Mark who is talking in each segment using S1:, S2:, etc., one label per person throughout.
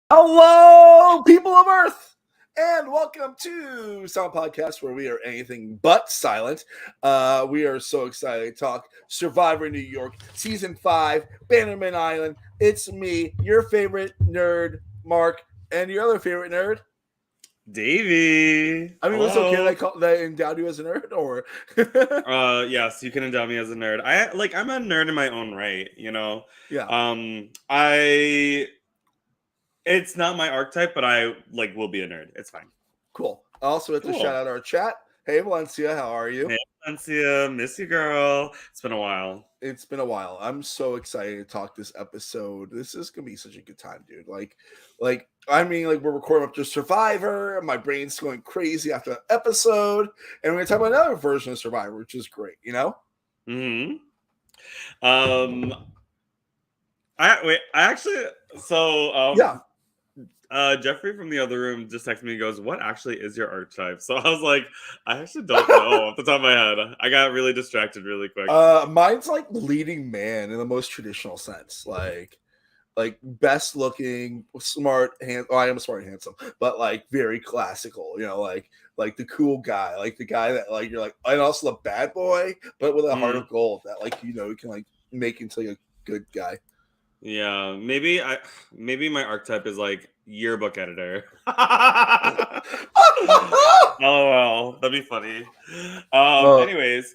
S1: Hello, people of Earth, and welcome to Sound Podcast, where we are anything but silent. We are so excited to talk Survivor New York, Season 5, Bannerman Island. It's me, your favorite nerd, Mark, and your other favorite nerd,
S2: Davey.
S1: I mean, was it okay that I endowed you as a nerd, or?
S2: Yes, you can endow me as a nerd. I'm a nerd in my own right, you know.
S1: Yeah.
S2: It's not my archetype, but I will be a nerd. It's fine.
S1: Cool. I also have to shout out our chat. Hey, Valencia, how are you?
S2: Hey, Valencia, miss you, girl. It's been a while.
S1: It's been a while. I'm so excited to talk this episode. This is gonna be such a good time, dude. We're recording up to Survivor. My brain's going crazy after that episode, and we're gonna talk about another version of Survivor, which is great. You know.
S2: Hmm. Jeffrey from the other room just texted me and goes, "What actually is your archetype?" So I was like, I actually don't know off the top of my head. I got really distracted really quick.
S1: Mine's like leading man in the most traditional sense, like best looking, smart, I am smart and handsome, but like very classical, you know, like the cool guy, like the guy that like you're like, and also the bad boy, but with a heart of gold that you can like make into a good guy.
S2: Yeah, maybe my archetype is like yearbook editor. LOL, that'd be funny. Anyways,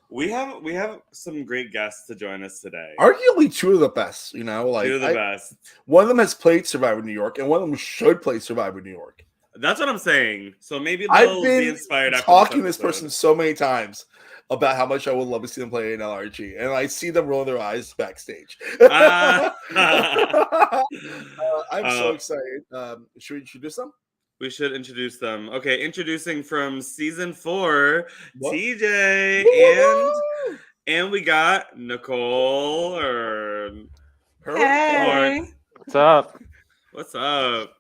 S2: we have some great guests to join us today.
S1: Arguably two of the best, you know, like
S2: two of the best.
S1: One of them has played Survivor New York, and one of them should play Survivor New York.
S2: That's what I'm saying. So maybe
S1: they'll
S2: be inspired. After
S1: talking to this person so many times about how much I would love to see them play in LRG, and I see them rolling their eyes backstage. I'm so excited. Should we introduce them?
S2: We should introduce them. Okay, introducing from season 4, what? TJ, and we got Nicole
S3: Hey.
S4: What's up?
S2: What's up?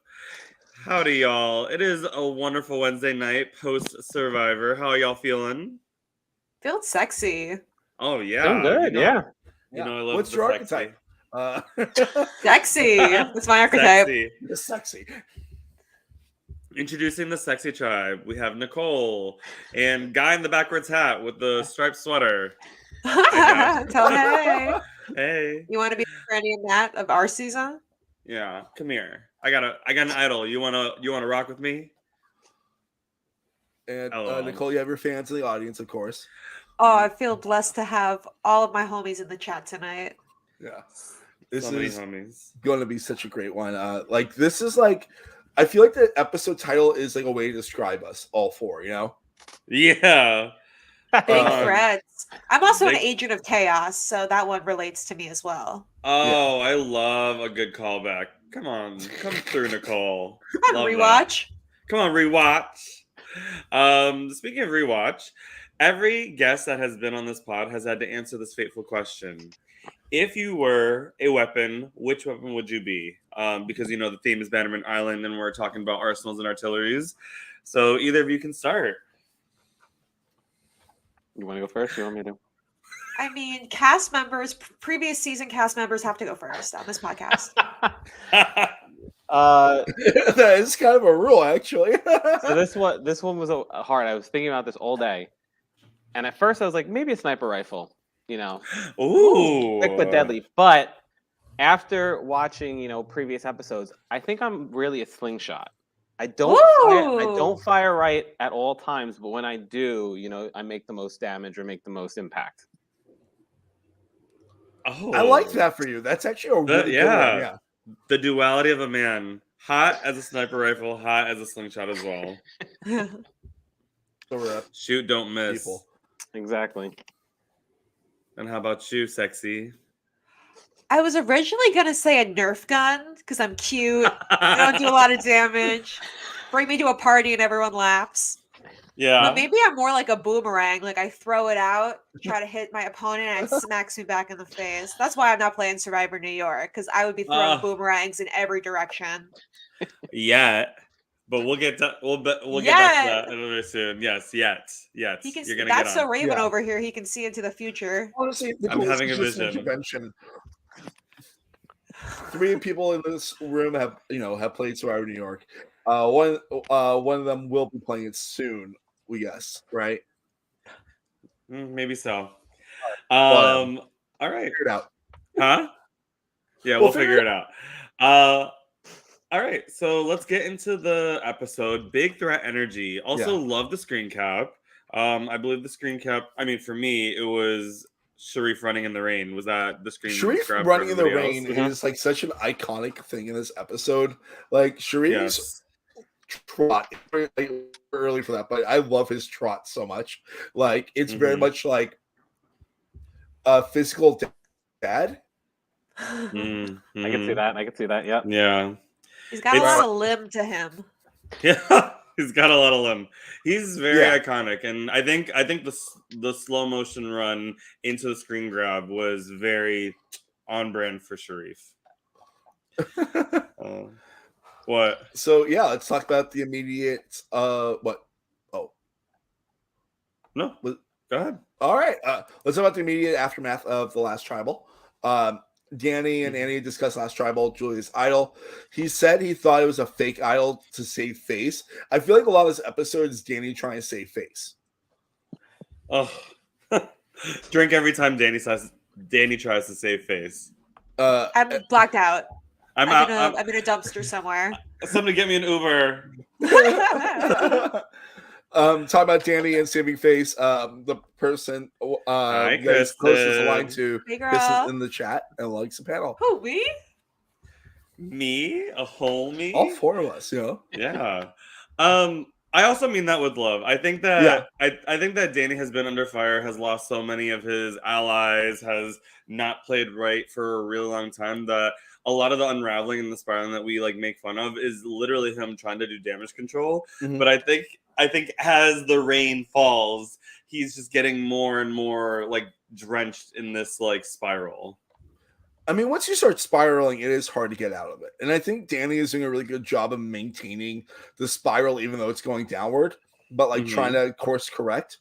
S2: Howdy, y'all. It is a wonderful Wednesday night post Survivor. How are y'all feeling?
S3: Feels sexy.
S2: Oh yeah,
S4: feeling good. Yeah.
S2: You know, I love.
S1: What's your archetype?
S3: Sexy. That's my archetype.
S1: Sexy.
S2: Introducing the sexy tribe, we have Nicole and guy in the backwards hat with the striped sweater.
S3: Tell hey.
S2: Hey.
S3: You want to be Brandy and Matt of our season?
S2: Yeah, come here. I got an idol. You wanna rock with me?
S1: And Nicole, you have your fans in the audience, of course.
S3: Oh, I feel blessed to have all of my homies in the chat tonight.
S1: Yeah, this
S2: so many
S1: is
S2: homies.
S1: Going to be such a great one. This is like, I feel like the episode title is like a way to describe us all four. You know?
S2: Yeah.
S3: Big threats. I'm also an agent of chaos, so that one relates to me as well.
S2: Oh, yeah. I love a good callback. Come on, come through, Nicole.
S3: Come on, rewatch.
S2: Come on, rewatch. Speaking of rewatch, every guest that has been on this pod has had to answer this fateful question. If you were a weapon, which weapon would you be? Because, you know, the theme is Bannerman Island, and we're talking about arsenals and artilleries. So either of you can start.
S4: You want to go first? You want me to?
S3: I mean, cast members, previous season cast members have to go first on this podcast.
S1: That is kind of a rule, actually.
S4: So this one was hard. I was thinking about this all day, and at first I was like, maybe a sniper rifle, you know, quick but deadly. But after watching, you know, previous episodes, I think I'm really a slingshot. I don't fire right at all times, but when I do, you know, I make the most damage or make the most impact.
S1: Oh, I like that for you. That's actually a really good one. Yeah.
S2: The duality of a man. Hot as a sniper rifle, hot as a slingshot as well. Shoot, don't miss.
S4: People. Exactly.
S2: And how about you, sexy?
S3: I was originally going to say a Nerf gun because I'm cute. I don't do a lot of damage. Bring me to a party and everyone laughs.
S2: Yeah.
S3: But maybe I'm more like a boomerang. Like I throw it out, try to hit my opponent, and it smacks me back in the face. That's why I'm not playing Survivor New York, because I would be throwing boomerangs in every direction.
S2: Yeah. But we'll get back to that very soon. Yes, yet. You're gonna
S3: that's so Raven over here. He can see into the future.
S1: Honestly,
S2: I'm having a vision.
S1: 3 people in this room have played Survivor New York. One of them will be playing it soon. We guess, right?
S2: Maybe so.
S1: Well,
S2: All right.
S1: figure it out.
S2: Huh? Yeah, we'll figure it out. All right, so let's get into the episode. Big threat energy. Also, love the screen cap. I believe the screen cap. I mean, for me, it was Sharif running in the rain. Was that the screen
S1: Sharif
S2: grab for
S1: running in the
S2: everybody
S1: rain
S2: else?
S1: is like such an iconic thing in this episode. Like Sharif's trot, like, early for that, but I love his trot so much. Like it's very much like a physical dad.
S4: I can see that. I can see that. Yep.
S2: Yeah.
S3: He's got a lot of limb to him.
S2: Yeah, he's got a lot of limb. He's very iconic, and I think the slow motion run into the screen grab was very on brand for Sharif. What?
S1: So yeah, let's talk about the immediate. What? Oh,
S2: no. Go ahead.
S1: All right. Let's talk about the immediate aftermath of the last tribal. Danny and Annie discussed last tribal, Julia's idol. He said he thought it was a fake idol to save face. I feel like a lot of this episode is Danny trying to save face.
S2: Oh, drink every time Danny tries to save face.
S3: I'm blacked out.
S2: I'm
S3: in a dumpster somewhere.
S2: Somebody get me an Uber.
S1: Talking about Danny and saving face. The person that is closest aligned to Kristen in the chat and likes the panel.
S3: Who, me?
S2: Me? A whole me?
S1: All 4 of us,
S2: Yeah. I also mean that with love. I think that I think that Danny has been under fire, has lost so many of his allies, has not played right for a really long time, that a lot of the unraveling and the spiraling that we like make fun of is literally him trying to do damage control. But I think as the rain falls, he's just getting more and more like drenched in this like spiral.
S1: I mean, once you start spiraling, it is hard to get out of it. And I think Danny is doing a really good job of maintaining the spiral, even though it's going downward, but like trying to course correct.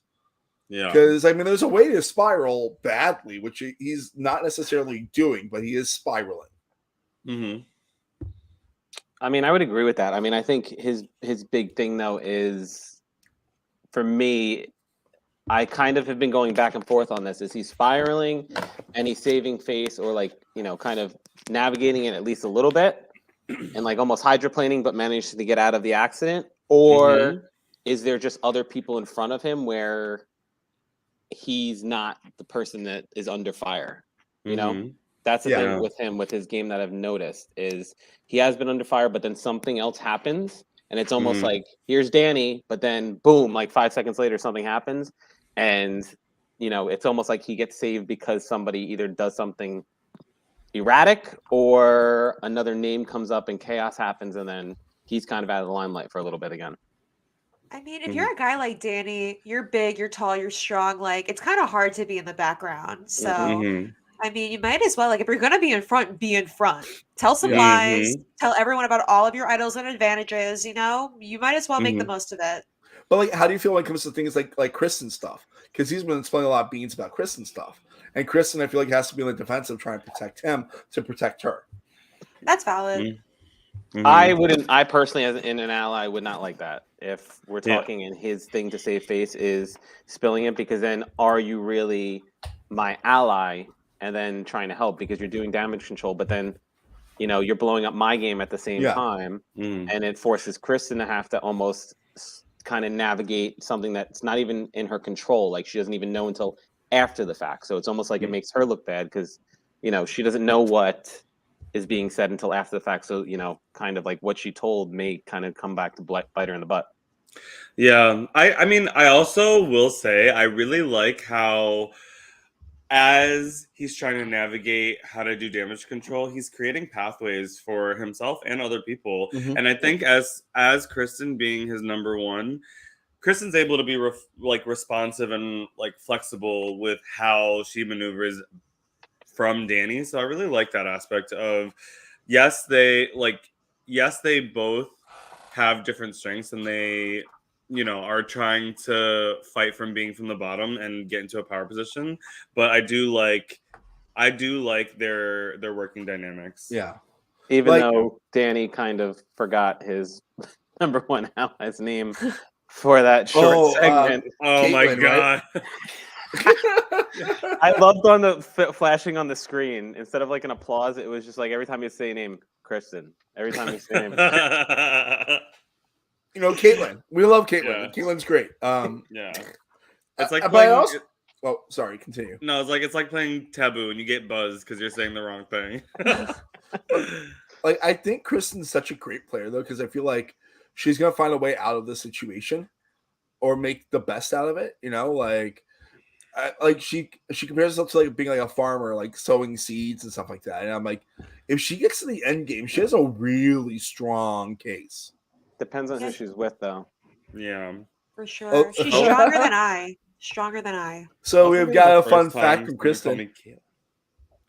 S2: Yeah.
S1: Because, I mean, there's a way to spiral badly, which he's not necessarily doing, but he is spiraling.
S4: I mean, I would agree with that. I mean, I think his big thing, though, is, for me, I kind of have been going back and forth on this. Is he spiraling and he's saving face, or like, kind of navigating it at least a little bit and like almost hydroplaning, but managed to get out of the accident? Or is there just other people in front of him where he's not the person that is under fire? You know, that's the thing with him, with his game, that I've noticed is he has been under fire, but then something else happens. And it's almost like, here's Danny, but then boom, like 5 seconds later, something happens. And, it's almost like he gets saved because somebody either does something erratic or another name comes up and chaos happens. And then he's kind of out of the limelight for a little bit again.
S3: I mean, if you're a guy like Danny, you're big, you're tall, you're strong, like it's kind of hard to be in the background. So, I mean, you might as well, like, if you're going to be in front, be in front. Tell some lies, tell everyone about all of your idols and advantages, you might as well make the most of it.
S1: But like, how do you feel when it comes to things like Kristen stuff? Because he's been spilling a lot of beans about Kristen stuff, and Kristen, I feel like, has to be on the defensive, trying to protect him to protect her.
S3: That's valid.
S4: I personally, as an ally, would not like that. If we're talking and his thing to save face is spilling it, because then are you really my ally and then trying to help because you're doing damage control, but then you're blowing up my game at the same time, and it forces Kristen to have to almost kind of navigate something that's not even in her control. Like, she doesn't even know until after the fact. So it's almost like it makes her look bad because, she doesn't know what is being said until after the fact. So, kind of like what she told may kind of come back to bite her in the butt.
S2: Yeah. I mean, I also will say, I really like how, as he's trying to navigate how to do damage control, he's creating pathways for himself and other people. And I think as Kristen being his number one, Kristen's able to be responsive and like flexible with how she maneuvers from Danny. So I really like that aspect of, yes, they both have different strengths, and they are trying to fight from being from the bottom and get into a power position. But I do like I do like their working dynamics.
S1: Yeah.
S4: Even though Danny kind of forgot his number one ally's name for that short segment.
S2: Oh Caitlin, my god!
S4: Right? I loved on the flashing on the screen instead of like an applause. It was just like every time you say a name, Kristen. Every time you say a name.
S1: Caitlin. We love Caitlin. Yeah. Caitlin's great.
S2: Yeah. It's like
S1: playing. Oh, sorry. Continue.
S2: No, it's like playing Taboo, and you get buzzed because you're saying the wrong thing.
S1: Like, I think Kristen's such a great player though, because I feel like she's gonna find a way out of the situation, or make the best out of it. Like she compares herself to like being like a farmer, like sowing seeds and stuff like that. And I'm like, if she gets to the end game, she has a really strong case.
S4: Depends on who she's with, though.
S2: Yeah,
S3: for sure. She's stronger than I. Stronger than I.
S1: So we've got a fun fact from Kristen.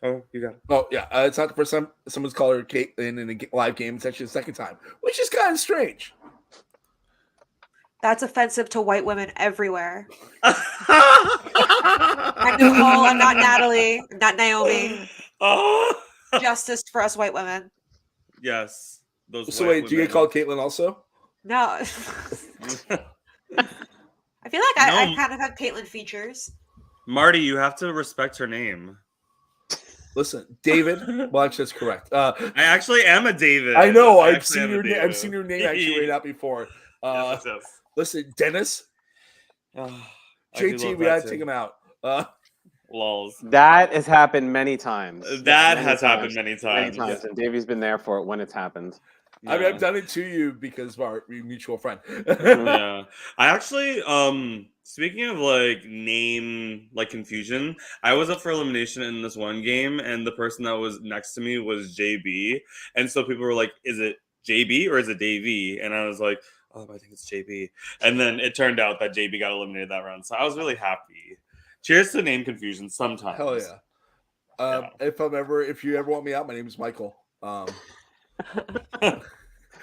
S2: Oh, you got it.
S1: Oh, yeah. It's not the first time someone's called her Caitlin in a live game. It's actually the second time, which is kind of strange.
S3: That's offensive to white women everywhere. I'm Nicole. I'm not Natalie. I'm not Naomi. Justice for us white women.
S2: Yes.
S1: So wait, do you get called Caitlin also?
S3: No. I feel like I kind of have Caitlin features.
S2: Marty, you have to respect her name.
S1: Listen, David. Well, actually, that's correct.
S2: I actually am a David.
S1: I know. I've seen your name. I've seen your name actually read out before.
S2: Yes.
S1: Listen, Dennis. JT, we gotta take him out.
S2: Lols.
S4: That has happened many times.
S2: That has happened many times.
S4: Yes. And Davey's been there for it when it's happened.
S1: Yeah. I mean, I've done it to you because of our mutual friend.
S2: Yeah. I actually, speaking of like name like confusion, I was up for elimination in this one game, and the person that was next to me was JB, and so people were like, "Is it JB or is it Davey?" And I was like, "Oh, I think it's JB." And then it turned out that JB got eliminated that round, so I was really happy. Cheers to name confusion sometimes.
S1: Hell yeah. If you ever want me out, my name is Michael.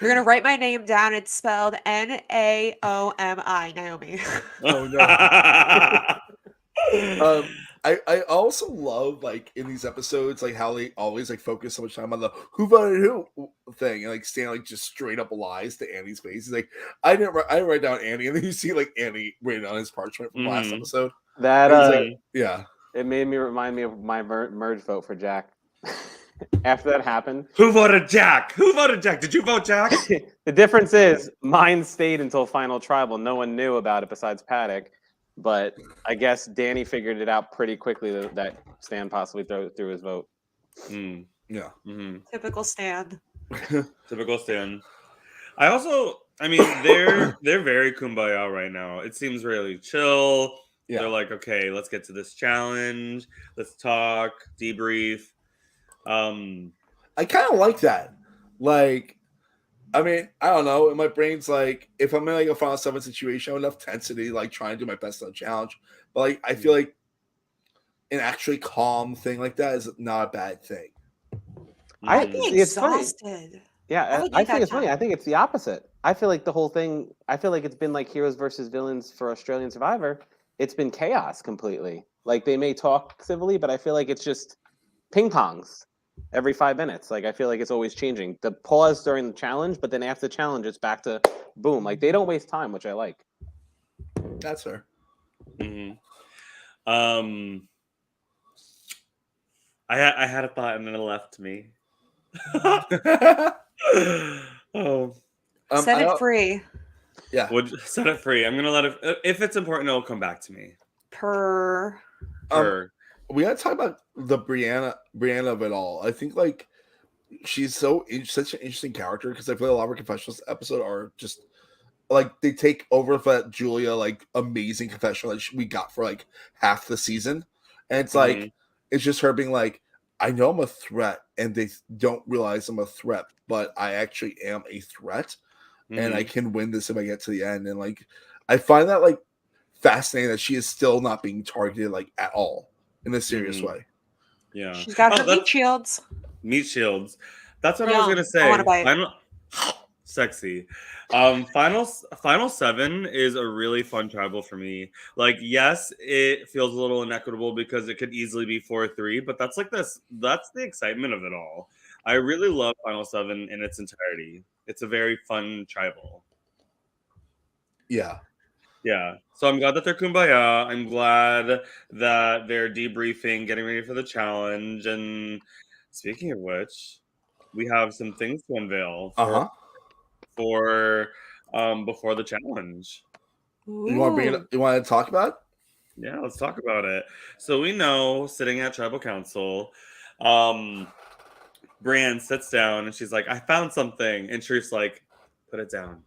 S3: You're gonna write my name down. It's spelled Naomi, Naomi.
S1: Oh no. I also love like in these episodes like how they always like focus so much time on the who voted who thing, and like Stan like just straight up lies to Annie's face. He's like, I didn't write down Annie, and then you see like Annie written on his parchment from last episode.
S4: That
S1: like, yeah,
S4: it remind me of my merge vote for Jack. After that happened,
S2: who voted Jack? Did you vote Jack?
S4: The difference is mine stayed until final tribal. No one knew about it besides Paddock. But I guess Danny figured it out pretty quickly that Stan possibly threw his vote.
S1: Yeah.
S2: Mm-hmm.
S3: Typical Stan.
S2: Typical Stan. I mean, they're very kumbaya right now. It seems really chill. Yeah. They're like, okay, let's get to this challenge. Let's talk, debrief.
S1: I kind of like that. Like, I mean, I don't know. My brain's like, if I'm in like a final 7 situation, I have enough intensity, like trying to do my best on a challenge. But like, I feel like an actually calm thing like that is not a bad thing.
S3: I'd be exhausted.
S4: Yeah, I think it's funny. I think it's the opposite. I feel like the whole thing, it's been like heroes versus villains for Australian Survivor. It's been chaos completely. Like they may talk civilly, but I feel like it's just ping pongs every 5 minutes. Like I feel like it's always changing. The pause during the challenge, but then after the challenge, it's back to boom. Like they don't waste time, which I like.
S1: That's fair.
S2: Mm-hmm. I had a thought and then it left me.
S3: Set it free.
S1: Yeah.
S2: Set it free. I'm gonna let it. If it's important, it'll come back to me.
S1: We gotta talk about the Brianna of it all. I think like she's such an interesting character because I feel like a lot of her confessionals episode are just like they take over for that Julia like amazing confessional that we got for like half the season, and it's like it's just her being like, I know I'm a threat, and they don't realize I'm a threat, but I actually am a threat, and I can win this if I get to the end. And like I find that like fascinating that she is still not being targeted like at all in a serious way.
S2: Yeah,
S3: she's got her meat shields.
S2: Meat shields. That's what I was gonna say.
S3: I want to buy it.
S2: Sexy. Final 7 is a really fun tribal for me. Like, yes, it feels a little inequitable because it could easily be 4-3, but that's the excitement of it all. I really love Final 7 in its entirety. It's a very fun tribal.
S1: Yeah.
S2: Yeah. So I'm glad that they're kumbaya. I'm glad that they're debriefing, getting ready for the challenge. And speaking of which, we have some things to unveil for before the challenge.
S1: You want to bring it? You want to talk about it?
S2: Yeah, let's talk about it. So we know, sitting at tribal council, Brienne sits down and she's like, "I found something," and Sharif's like, "Put it down.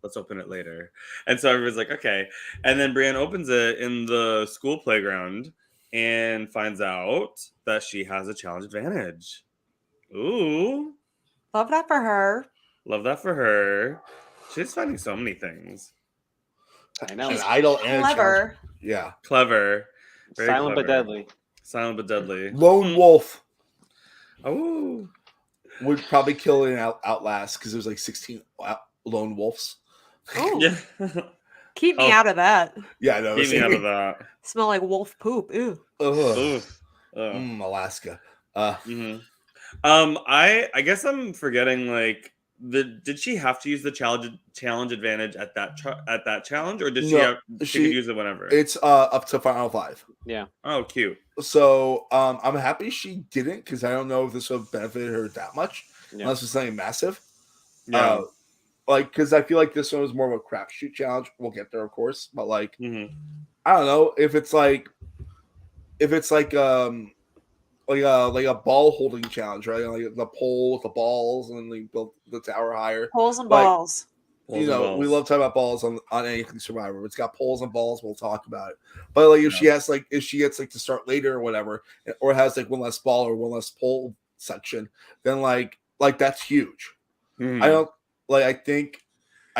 S2: Let's open it later." And so everybody's like, "Okay." And then Brienne opens it in the school playground and finds out that she has a challenge advantage. Ooh,
S3: Love that for her.
S2: love that for her. She's finding so many things.
S4: I know.
S1: She's idol and
S3: clever.
S1: Yeah.
S2: Clever. Very
S4: Silent
S2: clever.
S4: but deadly.
S2: Silent but deadly.
S1: Lone wolf
S2: Oh.
S1: would probably kill it and outlast because there's like 16 lone wolves.
S3: Oh,
S2: Yeah.
S3: keep me out of that.
S1: Yeah, I know.
S2: Keep me out of that.
S3: Smell like wolf poop. Ew.
S2: Oof.
S1: Alaska.
S2: I guess I'm forgetting, like, did she have to use the challenge advantage at that challenge, or did she could use it whenever?
S1: It's up to final 5.
S4: Yeah.
S2: Oh, cute.
S1: So I'm happy she didn't because I don't know if this would benefit her that much unless it's something massive.
S2: Yeah.
S1: Like, because I feel like this one was more of a crapshoot challenge. We'll get there, of course, but like,
S2: Mm-hmm.
S1: I don't know if it's like a ball holding challenge, right? Like the pole with the balls and like the tower higher.
S3: Poles and
S1: Like,
S3: balls.
S1: We love talking about balls on anything Survivor. It's got poles and balls. We'll talk about it. But like, if she gets like to start later or whatever, or has like one less ball or one less pole section, then like that's huge.
S2: Mm-hmm.
S1: I don't like. I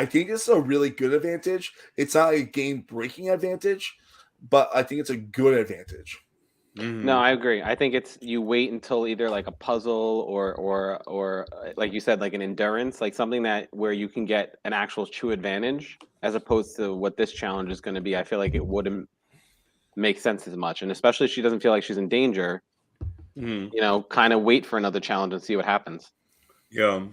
S1: think it's a really good advantage. It's not a game breaking advantage, but I think it's a good advantage.
S2: Mm-hmm.
S4: No, I agree. I think it's you wait until either like a puzzle or like you said, like an endurance, like something that where you can get an actual true advantage as opposed to what this challenge is going to be. I feel like it wouldn't make sense as much, and especially if she doesn't feel like she's in danger.
S2: Mm-hmm.
S4: You know, kind of wait for another challenge and see what happens.
S2: Yeah.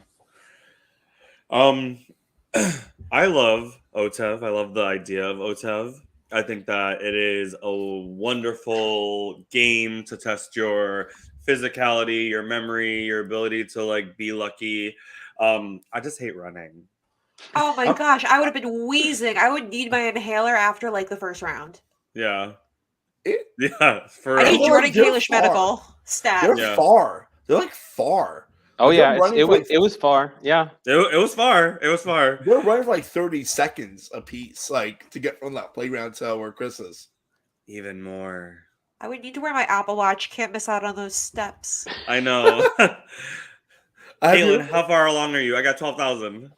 S2: I love OTEV. I love the idea of OTEV. I think that it is a wonderful game to test your physicality, your memory, your ability to like be lucky. I just hate running.
S3: Oh my gosh, I would have been wheezing. I would need my inhaler after like the first round.
S2: Yeah. For
S3: I need
S2: real.
S3: Jordan Kalish medical stat.
S1: They're far. They're like far.
S4: Oh
S1: They're
S4: yeah,
S1: running
S4: it was far. Yeah,
S2: it was far. It was far.
S1: They're running for like 30 seconds a piece, like to get from that playground to where Chris is.
S2: Even more.
S3: I would need to wear my Apple Watch. Can't miss out on those steps.
S2: I know. Caitlin, how far along are you? I got 12,000.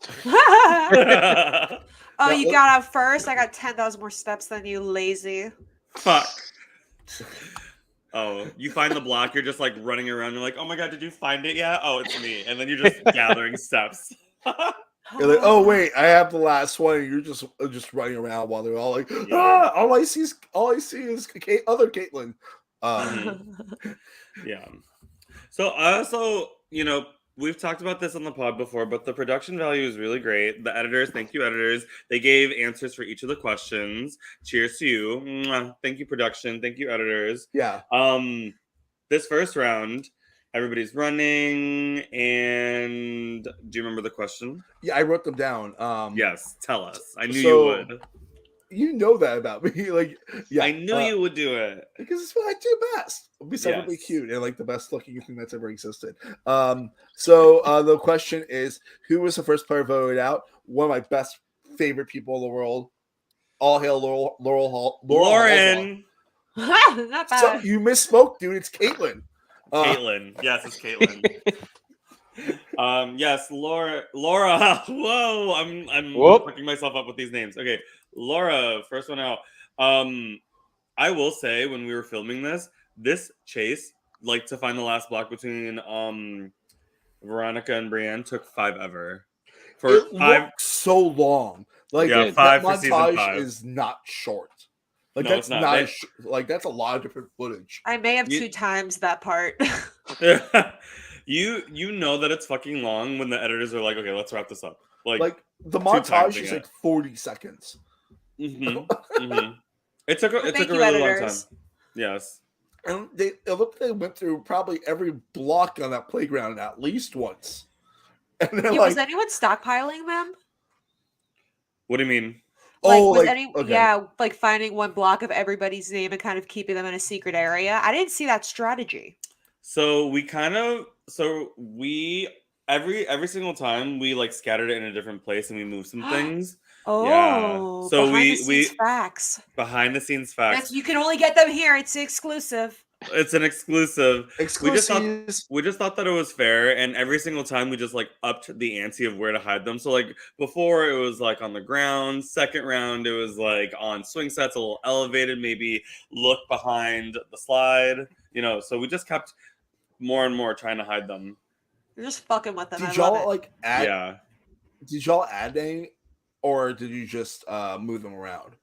S3: Oh, you got out first? I got 10,000 more steps than you, lazy.
S2: Fuck. Oh, you find the block, you're just like running around, you're like, oh my god, did you find it yet? Oh, it's me. And then you're just gathering steps.
S1: You're like, oh wait, I have the last one. And you're just running around while they're all like, all I see is other Caitlin.
S2: Yeah. So also, we've talked about this on the pod before, but the production value is really great. The editors, thank you, editors. They gave answers for each of the questions. Cheers to you. Mwah. Thank you, production. Thank you, editors.
S1: Yeah.
S2: This first round, everybody's running, and do you remember the question?
S1: Yeah, I wrote them down.
S2: Yes, tell us. I knew you would.
S1: You know that about me. Like, yeah.
S2: I knew you would do it.
S1: Because it's what I do best. Besides being cute and like the best looking thing that's ever existed. So the question is, who was the first player voted out? One of my best favorite people in the world. All hail
S2: Lauren.
S3: Not bad.
S1: So you misspoke, dude. It's Caitlin.
S2: Caitlin. Yes, it's Caitlin. Yes, Laura. Whoa, I'm fucking myself up with these names. Okay, Laura, first one out. I will say, when we were filming this chase, like to find the last block between Veronica and Brienne, took 5 ever.
S1: it looked so long. Like
S2: yeah,
S1: that
S2: 5 for season
S1: montage
S2: 5
S1: is not short. Like
S2: No,
S1: that's
S2: it's not.
S1: like that's a lot of different footage.
S3: I may have 2 times that part.
S2: you know that it's fucking long when the editors are like, okay, let's wrap this up.
S1: Like the montage is like 40 seconds.
S2: It took a really long time. Yes.
S1: And it looked like they went through probably every block on that playground at least once. And then,
S3: was anyone stockpiling them?
S2: What do you mean?
S3: Like finding one block of everybody's name and kind of keeping them in a secret area. I didn't see that strategy.
S2: So we every single time we like scattered it in a different place and we moved some things.
S3: Oh,
S2: yeah. So
S3: facts.
S2: Behind the scenes facts.
S3: You can only get them here. It's exclusive.
S2: It's an exclusive.
S1: Exclusives.
S2: We just thought that it was fair, and every single time we just like upped the ante of where to hide them. So like before, it was like on the ground. Second round, it was like on swing sets, a little elevated, maybe look behind the slide. So we just kept more and more trying to hide them.
S3: You're just fucking with them.
S1: Did y'all add?
S2: Yeah.
S1: Did y'all add any, or did you just move them around?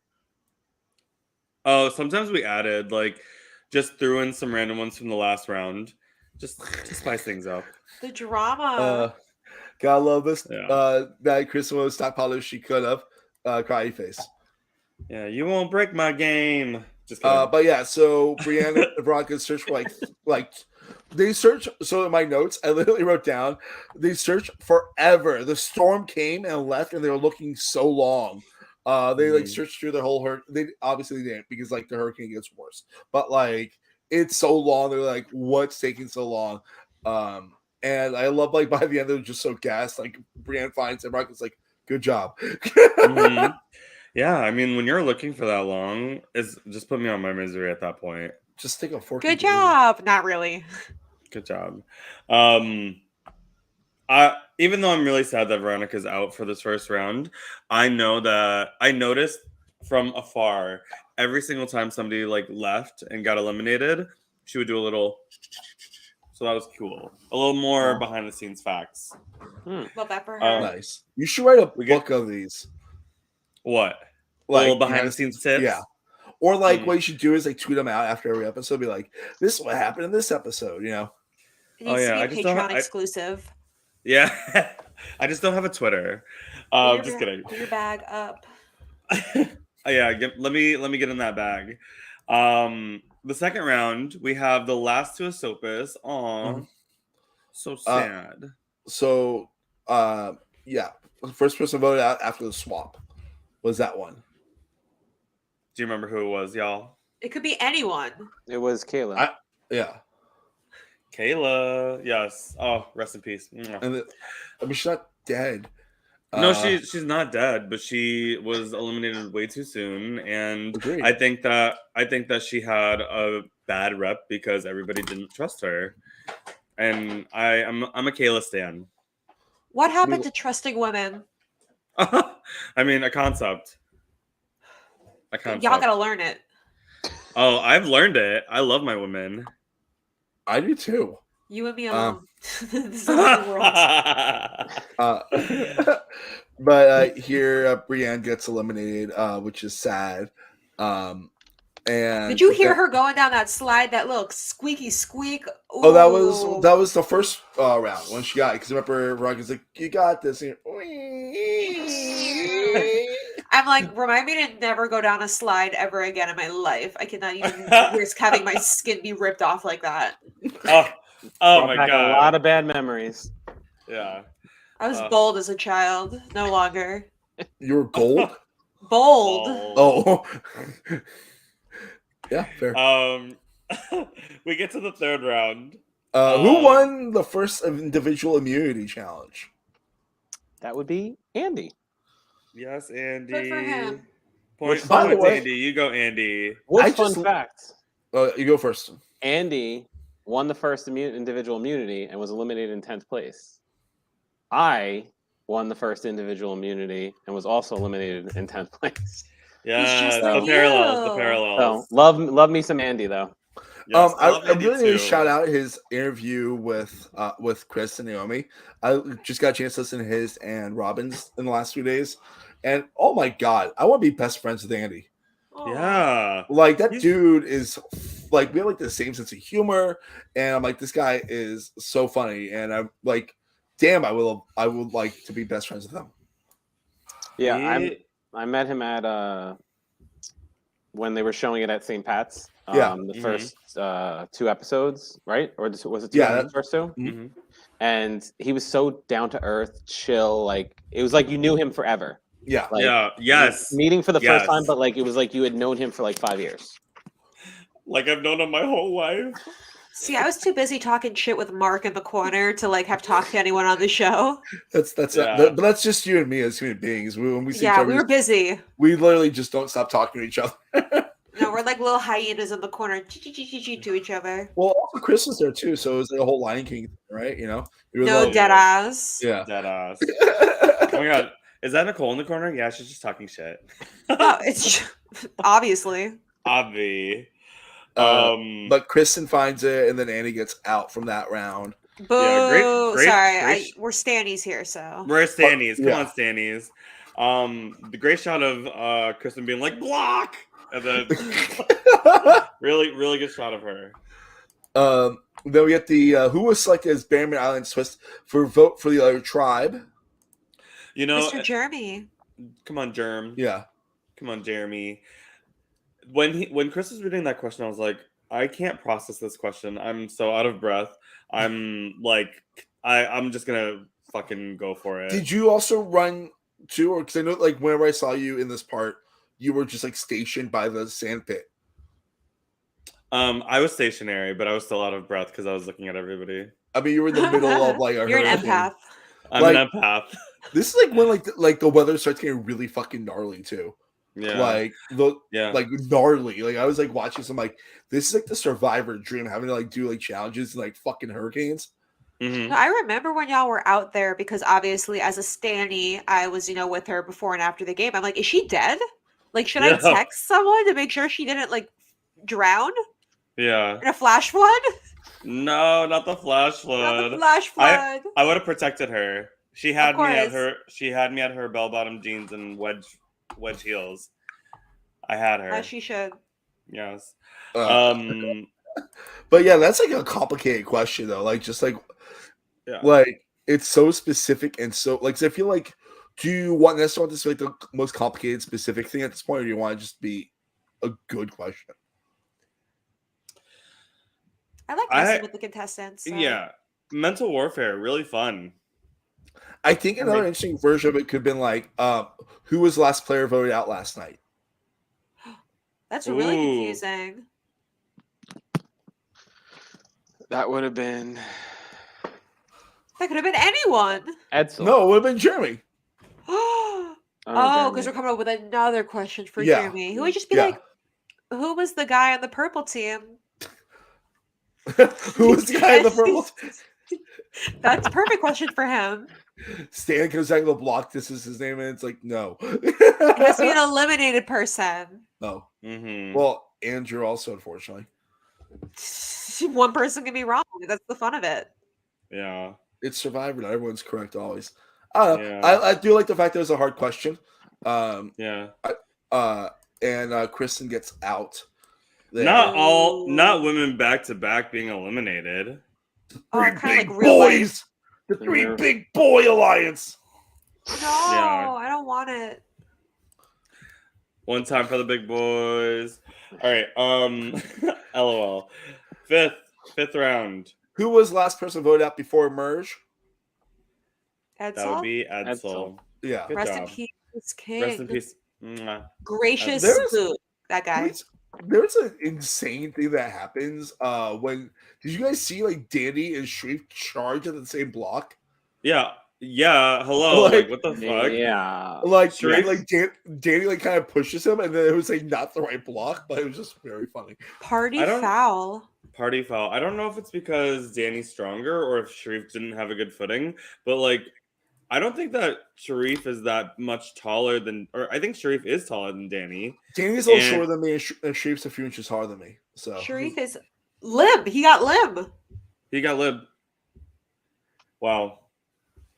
S2: Oh, sometimes we added just threw in some random ones from the last round, just to spice things up.
S3: The drama.
S1: Gotta love this.
S2: Yeah.
S1: That Kristen was stockpiled she could have. Cryy face.
S2: Yeah, you won't break my game. Just kidding.
S1: But yeah, so Brienne and Veronica search for like they search. So in my notes, I literally wrote down they searched forever. The storm came and left, and they were looking so long. They searched through the whole They obviously didn't because the hurricane gets worse. But it's so long. They're like, what's taking so long? And I love by the end they're just so gassed. Brienne finds and Mark is like, good job.
S2: Yeah, I mean when you're looking for that long, it's just put me on my misery at that point.
S1: Just take a fork.
S3: Good job. Not really.
S2: Good job. Even though I'm really sad that Veronica's out for this first round, I know that I noticed from afar every single time somebody left and got eliminated, she would do a little. So that was cool. A little more behind the scenes facts.
S3: Love that for her.
S1: Nice. You should write a book of these.
S2: What? A little behind the scenes tips?
S1: Yeah. Or what you should do is tweet them out after every episode. Be like, this is what happened in this episode,
S3: It needs to be a Patreon exclusive.
S2: Yeah. I just don't have a Twitter. Just kidding.
S3: Put your bag up.
S2: Yeah, let me get in that bag. The second round, we have the last 2 Ahsokas. So sad.
S1: Yeah. The first person voted out after the swap was that one.
S2: Do you remember who it was, y'all?
S3: It could be anyone.
S4: It was Kayla.
S1: Yeah.
S2: Kayla, yes. Oh, rest in peace.
S1: And she's not dead.
S2: No, she's not dead, but she was eliminated way too soon, and
S1: agreed.
S2: I think that she had a bad rep because everybody didn't trust her, and I'm a Kayla stan.
S3: What happened to trusting women?
S2: I mean, a concept.
S3: Y'all gotta learn it.
S2: Oh, I've learned it. I love my women.
S1: I do too.
S3: You and me alone. This is the world.
S1: But here Brienne gets eliminated, which is sad. And
S3: did you hear her going down that slide? That little squeaky squeak. Ooh.
S1: Oh, that was the first round when she got it. Because remember, Veronica's like, "You got this." And
S3: I'm like, remind me to never go down a slide ever again in my life. I cannot even risk having my skin be ripped off like that.
S2: Oh my god!
S4: A lot of bad memories.
S2: Yeah.
S3: I was bold as a child. No longer.
S1: You were gold?
S3: Bold.
S1: Oh. Yeah, fair.
S2: We get to the third round.
S1: Who won the first individual immunity challenge?
S4: That would be Andy.
S2: Yes, Andy.
S3: Good for him.
S2: Points, Andy. You go, Andy.
S4: What's fun fact?
S1: You go first.
S4: Andy won the first individual immunity and was eliminated in 10th place. I won the first individual immunity and was also eliminated in 10th place.
S2: Yeah, the parallels.
S4: So, love me some Andy though.
S2: Yes, I
S1: I
S2: love Andy
S1: really need to
S2: too.
S1: shout out his interview with Chris and Naomi. I just got a chance to listen to his and Robin's in the last few days, and oh my god, I want to be best friends with Andy.
S2: Yeah,
S1: Like that dude is like we have like the same sense of humor, and I'm like this guy is so funny, and I'm like, damn, I would like to be best friends with him.
S4: Yeah, I met him at when they were showing it at St. Pat's.
S1: Yeah.
S4: The first 2 episodes, right? Or was it 2?
S1: Yeah,
S4: The first 2?
S2: Mm-hmm.
S4: And he was so down to earth, chill. Like it was like you knew him forever.
S1: Yeah.
S4: Like,
S2: yeah. Yes.
S4: Meeting for the first time,
S2: Yes.
S4: but like it was like you had known him for like 5 years.
S2: Like I've known him my whole life.
S3: See, I was too busy talking shit with Mark in the corner to like have talked to anyone on the show.
S1: But that's just you and me as human beings. When we see each other,
S3: we were busy.
S1: We literally just don't stop talking to each other.
S3: No, we're like little hyenas in the corner to each other.
S1: Well, also Chris was there too, so it was like a whole Lion King thing, right? You know,
S3: no dead ass.
S1: Yeah,
S2: dead ass. Oh my god, is that Nicole in the corner? Yeah, she's just talking shit.
S3: No, it's obviously.
S2: Obvi.
S1: But Kristen finds it, and then Annie gets out from that round.
S3: Boo!
S2: Yeah,
S3: Sorry, we're Stannies here, so
S2: we're Stannies. Come
S1: yeah.
S2: on, Stannies. The great shot of Kristen being like block, and then really good shot of her.
S1: Then we get the who was selected as Bannerman Island's twist for vote for the other tribe.
S2: You know,
S3: Mr. Jeremy.
S2: Come on, Germ.
S1: Yeah.
S2: Come on, Jeremy. When Chris was reading that question, I was like, I can't process this question. I'm so out of breath. I'm like, I'm just gonna fucking go for it.
S1: Did you also run too, or because I know like whenever I saw you in this part, you were just like stationed by the sand pit.
S2: I was stationary, but I was still out of breath because I was looking at everybody.
S1: I mean, you were in the middle of like a
S3: You're an
S1: hurricane.
S3: empath.
S2: I'm
S1: like,
S2: an empath.
S1: This is like when like the weather starts getting really fucking gnarly too.
S2: Yeah.
S1: Like like gnarly. Like I was like watching some like this is like the survivor dream, having to like do like challenges and like fucking hurricanes.
S2: Mm-hmm.
S3: No, I remember when y'all were out there because obviously as a Stanny, I was, with her before and after the game. I'm like, is she dead? Like, should I text someone to make sure she didn't like drown?
S2: Yeah.
S3: In a flash flood?
S2: No, not the flash flood.
S3: Not the flash flood.
S2: I would have protected her. She had me at her bell-bottom jeans and wedge heels. I had her.
S3: As she should.
S2: Yes.
S1: But yeah, that's like a complicated question though. Like just like like it's so specific and so like I feel like do you want this to be like the most complicated specific thing at this point, or do you want to just be a good question?
S3: I like messing with the contestants. So.
S2: Yeah. Mental warfare, really fun.
S1: I think another interesting version of it could have been like, who was the last player voted out last night?
S3: That's really confusing.
S4: That would have been.
S3: That could have been anyone.
S4: Edsel.
S1: No, it would have been Jeremy.
S3: Because we're coming up with another question for Jeremy. Who would just be like, who was the guy on the purple team?
S1: Who was the guy on the purple team?
S3: That's a perfect question for him.
S1: Stan comes out of the block. This is his name, and it's like, no.
S3: It has to be an eliminated person.
S1: No.
S2: Mm-hmm.
S1: Well, Andrew also, unfortunately.
S3: One person can be wrong. That's the fun of it.
S2: Yeah.
S1: It's Survivor. Not everyone's correct always. I don't know. I do like the fact that it was a hard question. And Kristen gets out. There.
S2: Not women back to back being eliminated.
S1: Three big boys. The three big boy alliance.
S3: No, I don't want it.
S2: One time for the big boys. All right. LOL. Fifth round.
S1: Who was last person voted out before merge?
S3: Edsel?
S2: That would be Edsel.
S1: Yeah.
S3: Rest in peace, King.
S2: Rest in peace.
S3: Gracious boot. That guy.
S1: There's an insane thing that happens when did you guys see like Danny and Sharif charge at the same block?
S2: Yeah. Hello. Like what the fuck?
S4: Yeah.
S1: Like Danny like kind of pushes him, and then it was like not the right block, but it was just very funny.
S3: Party foul.
S2: I don't know if it's because Danny's stronger or if Sharif didn't have a good footing, but like I don't think that Sharif is that much taller than, or I think Sharif is taller than Danny.
S1: Danny's a little shorter than me, and Sharif's a few inches taller than me. So
S3: Sharif is Lim. He got Lim.
S2: He got Lib. Wow.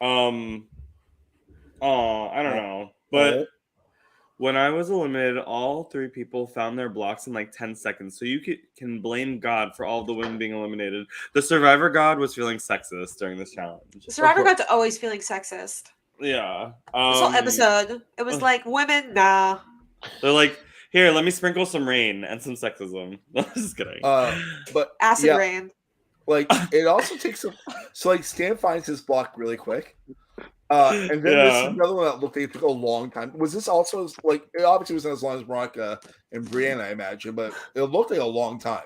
S2: I don't know. But when I was eliminated, all 3 people found their blocks in like 10 seconds. So you can blame God for all the women being eliminated. The Survivor God was feeling sexist during this challenge.
S3: The Survivor God's always feeling sexist.
S2: Yeah.
S3: This whole episode, it was like, women, nah.
S2: They're like, here, let me sprinkle some rain and some sexism. I'm just kidding.
S1: But
S3: acid rain.
S1: Like, it also takes some. So, like, Stan finds his block really quick. And then there's another one that looked like it took a long time. Was this also, like, it obviously wasn't as long as Veronica and Brienne, I imagine, but it looked like a long time.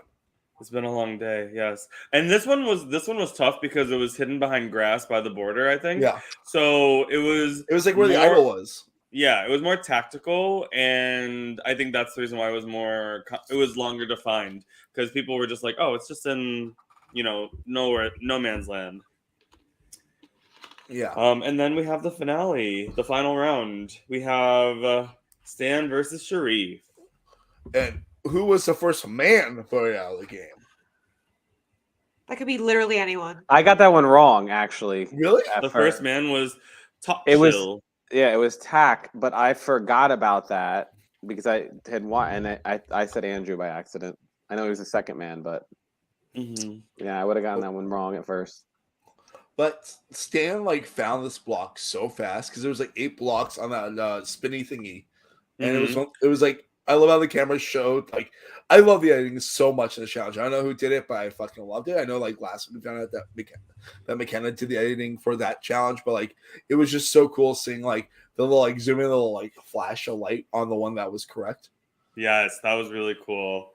S2: It's been a long day, yes. And this one was tough because it was hidden behind grass by the border, I think.
S1: Yeah.
S2: So it was
S1: like where the idol was. Yeah,
S2: it was more tactical, and I think that's the reason why it was longer to find, because people were just like, oh, it's just in, nowhere, no man's land.
S1: Yeah.
S2: And then we have the finale, the final round. We have Stan versus Sharif.
S1: And who was the first man voted out of the game?
S3: That could be literally anyone.
S4: I got that one wrong, actually.
S1: Really?
S2: The first man was Top
S4: It was
S2: Chill.
S4: Yeah, it was Tack, but I forgot about that because I had and I said Andrew by accident. I know he was the second man, but yeah, I would have gotten that one wrong at first.
S1: But Stan found this block so fast because there was 8 blocks on that spinny thingy, and it was like, I love how the camera showed. I love the editing so much in the challenge. I don't know who did it, but I fucking loved it. I know last week we found out that McKenna did the editing for that challenge, but it was just so cool seeing the little zoom in, little flash of light on the one that was correct.
S2: Yes, that was really cool.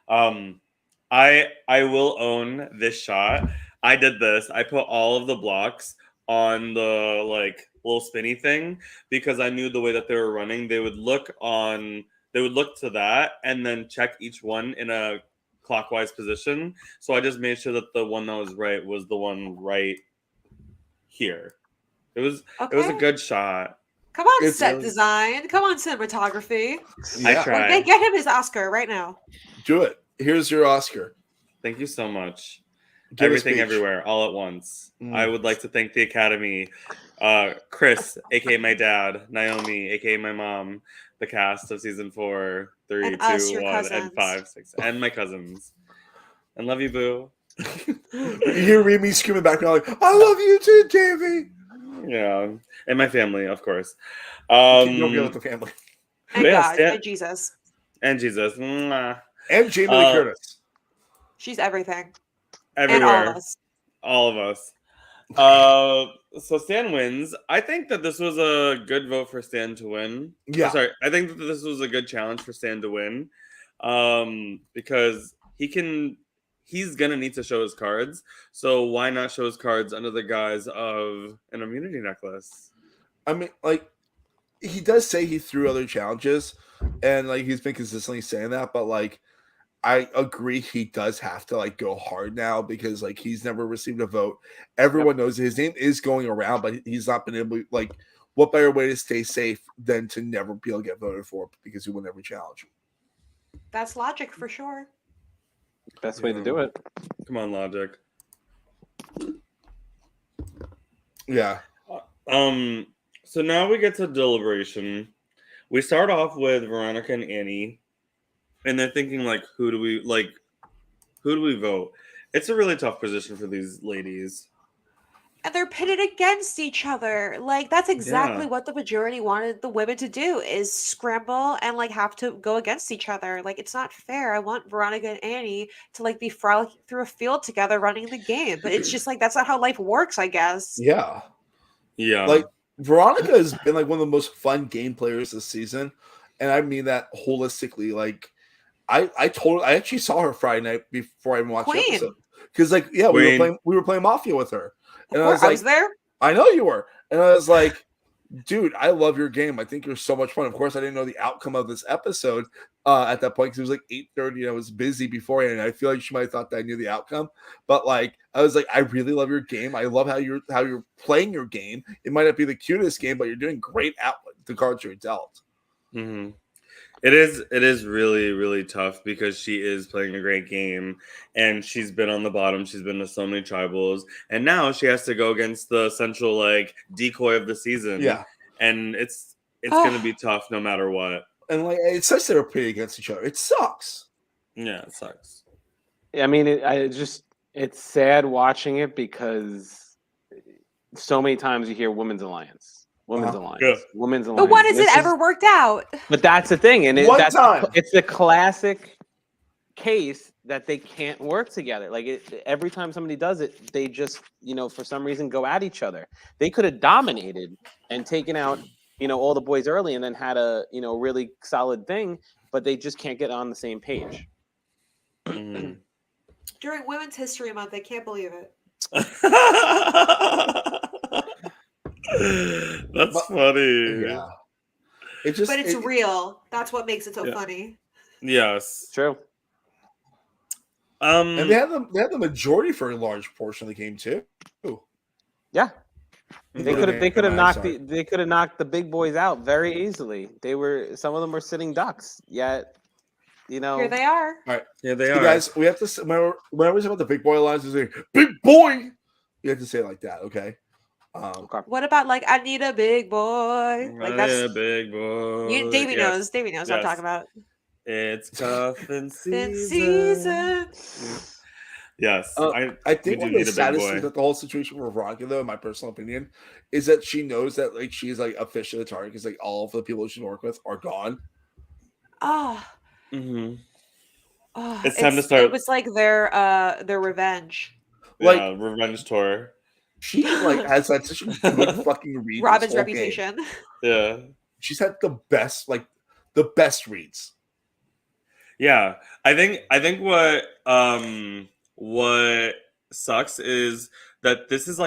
S2: I will own this shot. I did this. I put all of the blocks on the little spinny thing because I knew the way that they were running, they would look to that and then check each one in a clockwise position. So I just made sure that the one that was right was the one right here. It was a good shot.
S3: Come on, set design. Come on, cinematography.
S2: I tried.
S3: Get him his Oscar right now.
S1: Do it. Here's your Oscar.
S2: Thank you so much. Everything, everywhere, all at once. I would like to thank the Academy, Chris, aka my dad, Naomi, aka my mom, the cast of season 4, 3,
S3: and
S2: 2,
S3: us,
S2: 1, and 5, 6, and my cousins. And love you, boo.
S1: You hear Remy screaming back now, I love you too, Davey.
S2: Yeah, and my family, of course.
S1: Don't get with the family.
S3: And God, and Jesus.
S2: And Jesus. Mwah.
S1: And Jamie Lee Curtis.
S3: She's everything.
S2: Everywhere.
S3: And
S2: all of us. So Stan wins. I think that this was a good vote for Stan to win.
S1: Yeah.
S2: I think that this was a good challenge for Stan to win. Because he's gonna need to show his cards. So why not show his cards under the guise of an immunity necklace?
S1: I mean, he does say he threw other challenges, and he's been consistently saying that, but I agree he does have to go hard now because he's never received a vote. Everyone knows his name is going around, but he's not been able to, what better way to stay safe than to never be able to get voted for because he won every challenge.
S3: That's logic for sure.
S4: Best way to do it.
S2: Come on, logic.
S1: Yeah.
S2: So now we get to deliberation. We start off with Veronica and Annie. And they're thinking who do we vote? It's a really tough position for these ladies.
S3: And they're pitted against each other. That's exactly what the majority wanted the women to do, is scramble and have to go against each other. It's not fair. I want Veronica and Annie to be frolicking through a field together running the game. But it's just that's not how life works, I guess.
S1: Yeah.
S2: Yeah.
S1: Veronica has been one of the most fun game players this season. And I mean that holistically. I actually saw her Friday night before I even watched the episode. Because we were playing Mafia with her. And
S3: I was there.
S1: I know you were. And I was like, dude, I love your game. I think you're so much fun. Of course, I didn't know the outcome of this episode at that point because it was 8:30 and I was busy beforehand. And I feel like she might have thought that I knew the outcome. But I was I really love your game. I love how you're playing your game. It might not be the cutest game, but you're doing great at the cards you're dealt.
S2: Mm-hmm. It is really, really tough because she is playing a great game and she's been on the bottom. She's been to so many tribals. And now she has to go against the essential like decoy of the season.
S1: Yeah.
S2: And it's gonna be tough no matter what.
S1: And like it sucks they're pitted against each other. It sucks.
S2: Yeah, it sucks.
S4: I mean, it's sad watching it because so many times you hear women's alliance, women's alliance.
S3: But when has it ever worked out?
S4: But that's the thing, and
S1: time.
S4: It's a classic case that they can't work together. Like every time somebody does it, they just for some reason go at each other. They could have dominated and taken out all the boys early, and then had a really solid thing, but they just can't get on the same page.
S2: Mm-hmm.
S3: During Women's History Month, I can't believe it.
S2: That's funny.
S1: Yeah.
S3: But it's real. That's what makes it so funny.
S2: Yes.
S4: True.
S1: And they had the majority for a large portion of the game too.
S4: Yeah. They could have knocked the big boys out very easily. Some of them were sitting ducks, yet
S3: here they are.
S1: All right.
S2: Yeah, they
S1: are. Guys, we have to whenever we say about the big boy lines, we say big boy. You have to say it like that, okay?
S3: What about like I need a big boy? Like that's
S2: a big boy.
S3: Davey knows. Davey knows what I'm talking about.
S2: It's cuffing season. Yes,
S1: I think one of the saddest things about the whole situation for Veronica, though, in my personal opinion, is that she knows that like she's like officially the target because like all of the people she work with are gone.
S3: Oh.
S2: Mm-hmm.
S3: Oh,
S2: it's time to start.
S3: It was like their revenge.
S2: Like revenge tour.
S1: She like has had such a good fucking read.
S3: Robin's reputation.
S2: Game. Yeah,
S1: she's had the best reads.
S2: Yeah, I think what sucks is that this is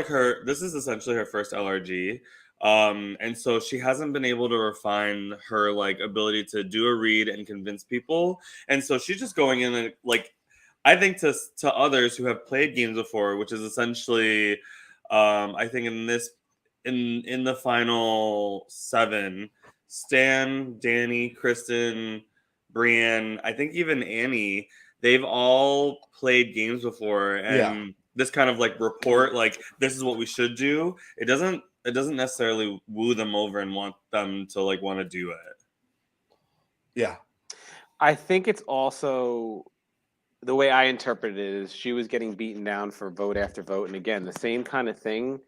S2: essentially her first LRG. And so she hasn't been able to refine her like ability to do a read and convince people. And so she's just going in and like I think to others who have played games before, which is essentially I think in the final 7, Stan, Danny, Kristen, Brienne, I think even Annie, they've all played games before, and this kind of like report, like this is what we should do. It doesn't necessarily woo them over and want them to like want to do it.
S1: Yeah,
S4: I think it's also the way I interpreted it is she was getting beaten down for vote after vote, and again the same kind of thing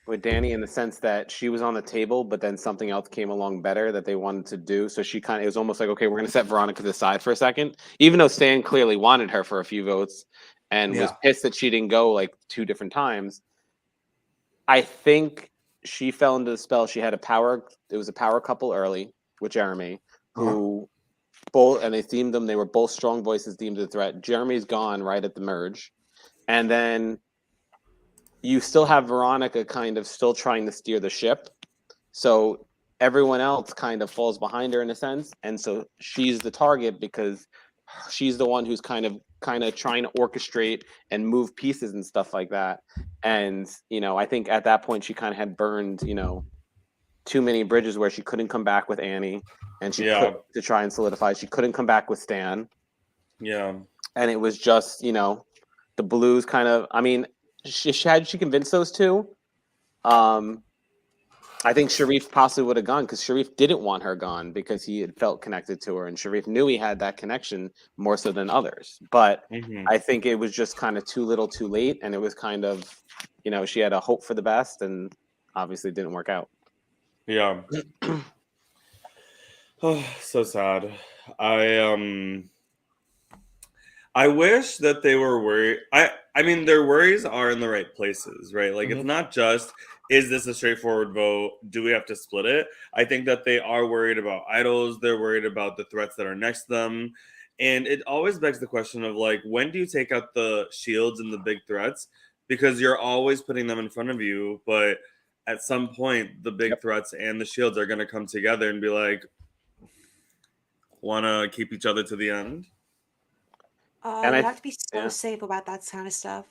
S4: with Danny in the sense that she was on the table, but then something else came along better that they wanted to do. So it was almost like, okay, we're going to set Veronica to the side for a second, even though Stan clearly wanted her for a few votes and was pissed that she didn't go like 2 different times. I think she fell into the spell. She had it was a power couple early with Jeremy, who both, and they themed them. They were both strong voices deemed a threat. Jeremy's gone right at the merge. And then you still have Veronica kind of still trying to steer the ship. So everyone else kind of falls behind her in a sense. And so she's the target because she's the one who's kind of trying to orchestrate and move pieces and stuff like that. And, I think at that point she kind of had burned, too many bridges where she couldn't come back with Annie and she to try and solidify. She couldn't come back with Stan.
S2: Yeah.
S4: And it was just, the blues kind of, had she convinced those two, I think Sharif possibly would have gone because Sharif didn't want her gone because he had felt connected to her and Sharif knew he had that connection more so than others. But I think it was just kind of too little too late. And it was kind of, she had a hope for the best and obviously didn't work out.
S2: Yeah. Oh, so sad. I wish that they were worried. I mean, their worries are in the right places, right? Like, it's not just, is this a straightforward vote? Do we have to split it? I think that they are worried about idols. They're worried about the threats that are next to them. And it always begs the question of, like, when do you take out the shields and the big threats? Because you're always putting them in front of you. But at some point, the big threats and the shields are going to come together and be like, want to keep each other to the end?
S3: And you have to be so safe about that kind of stuff.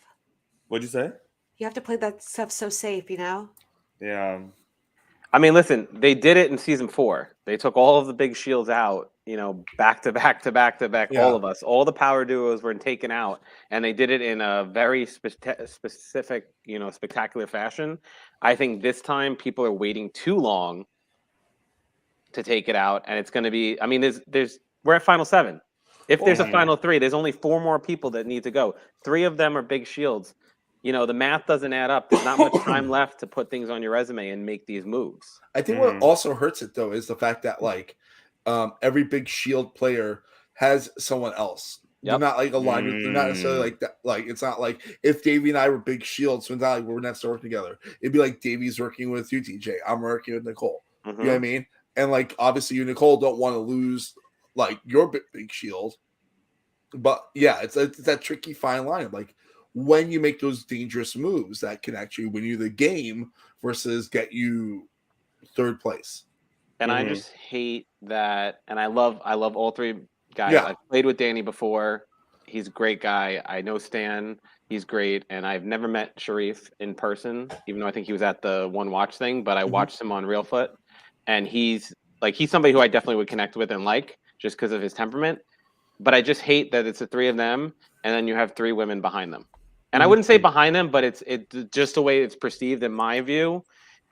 S2: What'd you say?
S3: You have to play that stuff so safe,
S2: Yeah.
S4: I mean, listen, they did it in season 4. They took all of the big shields out, back to back to back to back.
S1: Yeah.
S4: All of us, all the power duos were taken out, and they did it in a very specific, spectacular fashion. I think this time people are waiting too long to take it out, and it's going to be. I mean, we're at final 7. If there's a final 3, there's only 4 more people that need to go. 3 of them are big shields. The math doesn't add up. There's not much time left to put things on your resume and make these moves.
S1: I think what also hurts it though is the fact that every big shield player has someone else. Yep. They're not aligned with. They're not necessarily like that. Like it's not like if Davey and I were big shields, so it's not like we're not working together. It'd be like Davey's working with you, TJ. I'm working with Nicole. You know what I mean? And obviously you, Nicole, don't want to lose your big shield. But yeah, it's that tricky fine line. When you make those dangerous moves that can actually win you the game versus get you 3rd place.
S4: And I just hate that. And I love all 3 guys. Yeah. I've played with Danny before. He's a great guy. I know Stan. He's great. And I've never met Sharif in person, even though I think he was at the One Watch thing, but I watched him on Real Foot. And he's somebody who I definitely would connect with and just because of his temperament. But I just hate that it's the 3 of them and then you have 3 women behind them. And I wouldn't say behind them, but it's just the way it's perceived in my view.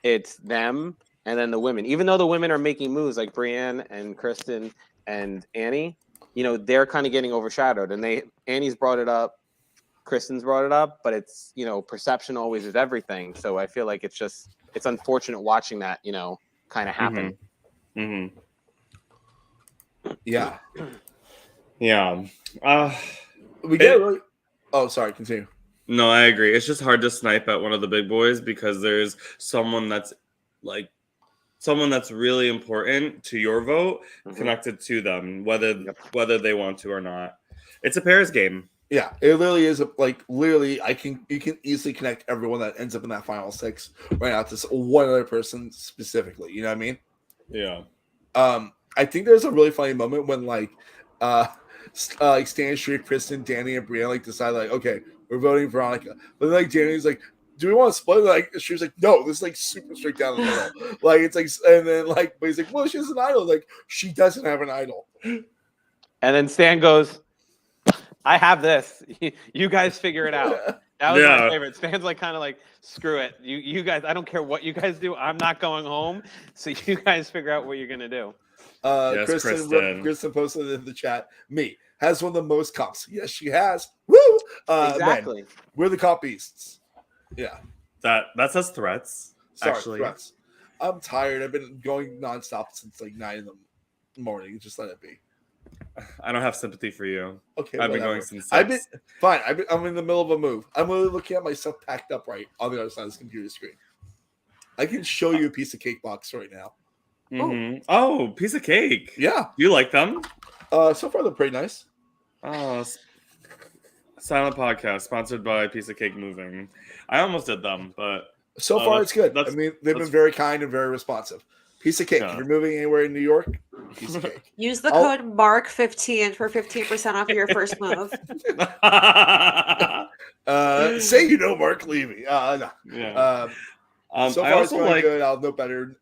S4: It's them and then the women. Even though the women are making moves like Brienne and Kristen and Annie, they're kind of getting overshadowed. And Annie's brought it up, Kristen's brought it up, but it's perception always is everything. So I feel like it's unfortunate watching that kind of happen.
S1: Yeah.
S2: Yeah.
S1: We get really. Oh, sorry. Continue.
S2: No, I agree. It's just hard to snipe at one of the big boys because there's someone that's really important to your vote connected to them, whether they want to or not. It's a pairs game.
S1: Yeah, it literally is. Literally, you can easily connect everyone that ends up in that final 6 right out to one other person specifically. You know what I mean?
S2: Yeah.
S1: I think there's a really funny moment when Stan, Sharif, Kristen, Danny, and Brianna decide okay, we're voting Veronica. But then Danny's do we want to split? She was no, this is super straight down the middle. It's and then but he's well, she has an idol. She doesn't have an idol.
S4: And then Stan goes, I have this. You guys figure it out. That was my favorite. Stan's kind of screw it. You guys, I don't care what you guys do. I'm not going home. So you guys figure out what you're gonna do.
S2: Yes,
S1: Kristen posted in the chat. Me has one of the most comps. Yes, she has. Woo!
S4: Exactly.
S1: Men, we're the comp beasts. Yeah.
S2: That says threats.
S1: Sorry,
S2: actually.
S1: Threats. I'm tired. I've been going nonstop since 9 in the morning. Just let it be.
S2: I don't have sympathy for you.
S1: Okay,
S2: I've been going since 6.
S1: I'm in the middle of a move. I'm literally looking at my stuff packed up right on the other side of this computer screen. I can show you a piece of cake box right now.
S2: Oh, piece of cake.
S1: Yeah.
S2: Do you like them?
S1: So far they're pretty nice.
S2: Silent podcast sponsored by Piece of Cake Moving. I almost did them, but
S1: so far it's good. I mean, they've been very kind and very responsive. Piece of cake. Yeah. If you're moving anywhere in New York, piece of cake.
S3: Use the code MARK15 for 15% off your first move.
S1: Say Mark Levy. No.
S2: Yeah.
S1: So far it's going good. I'll know better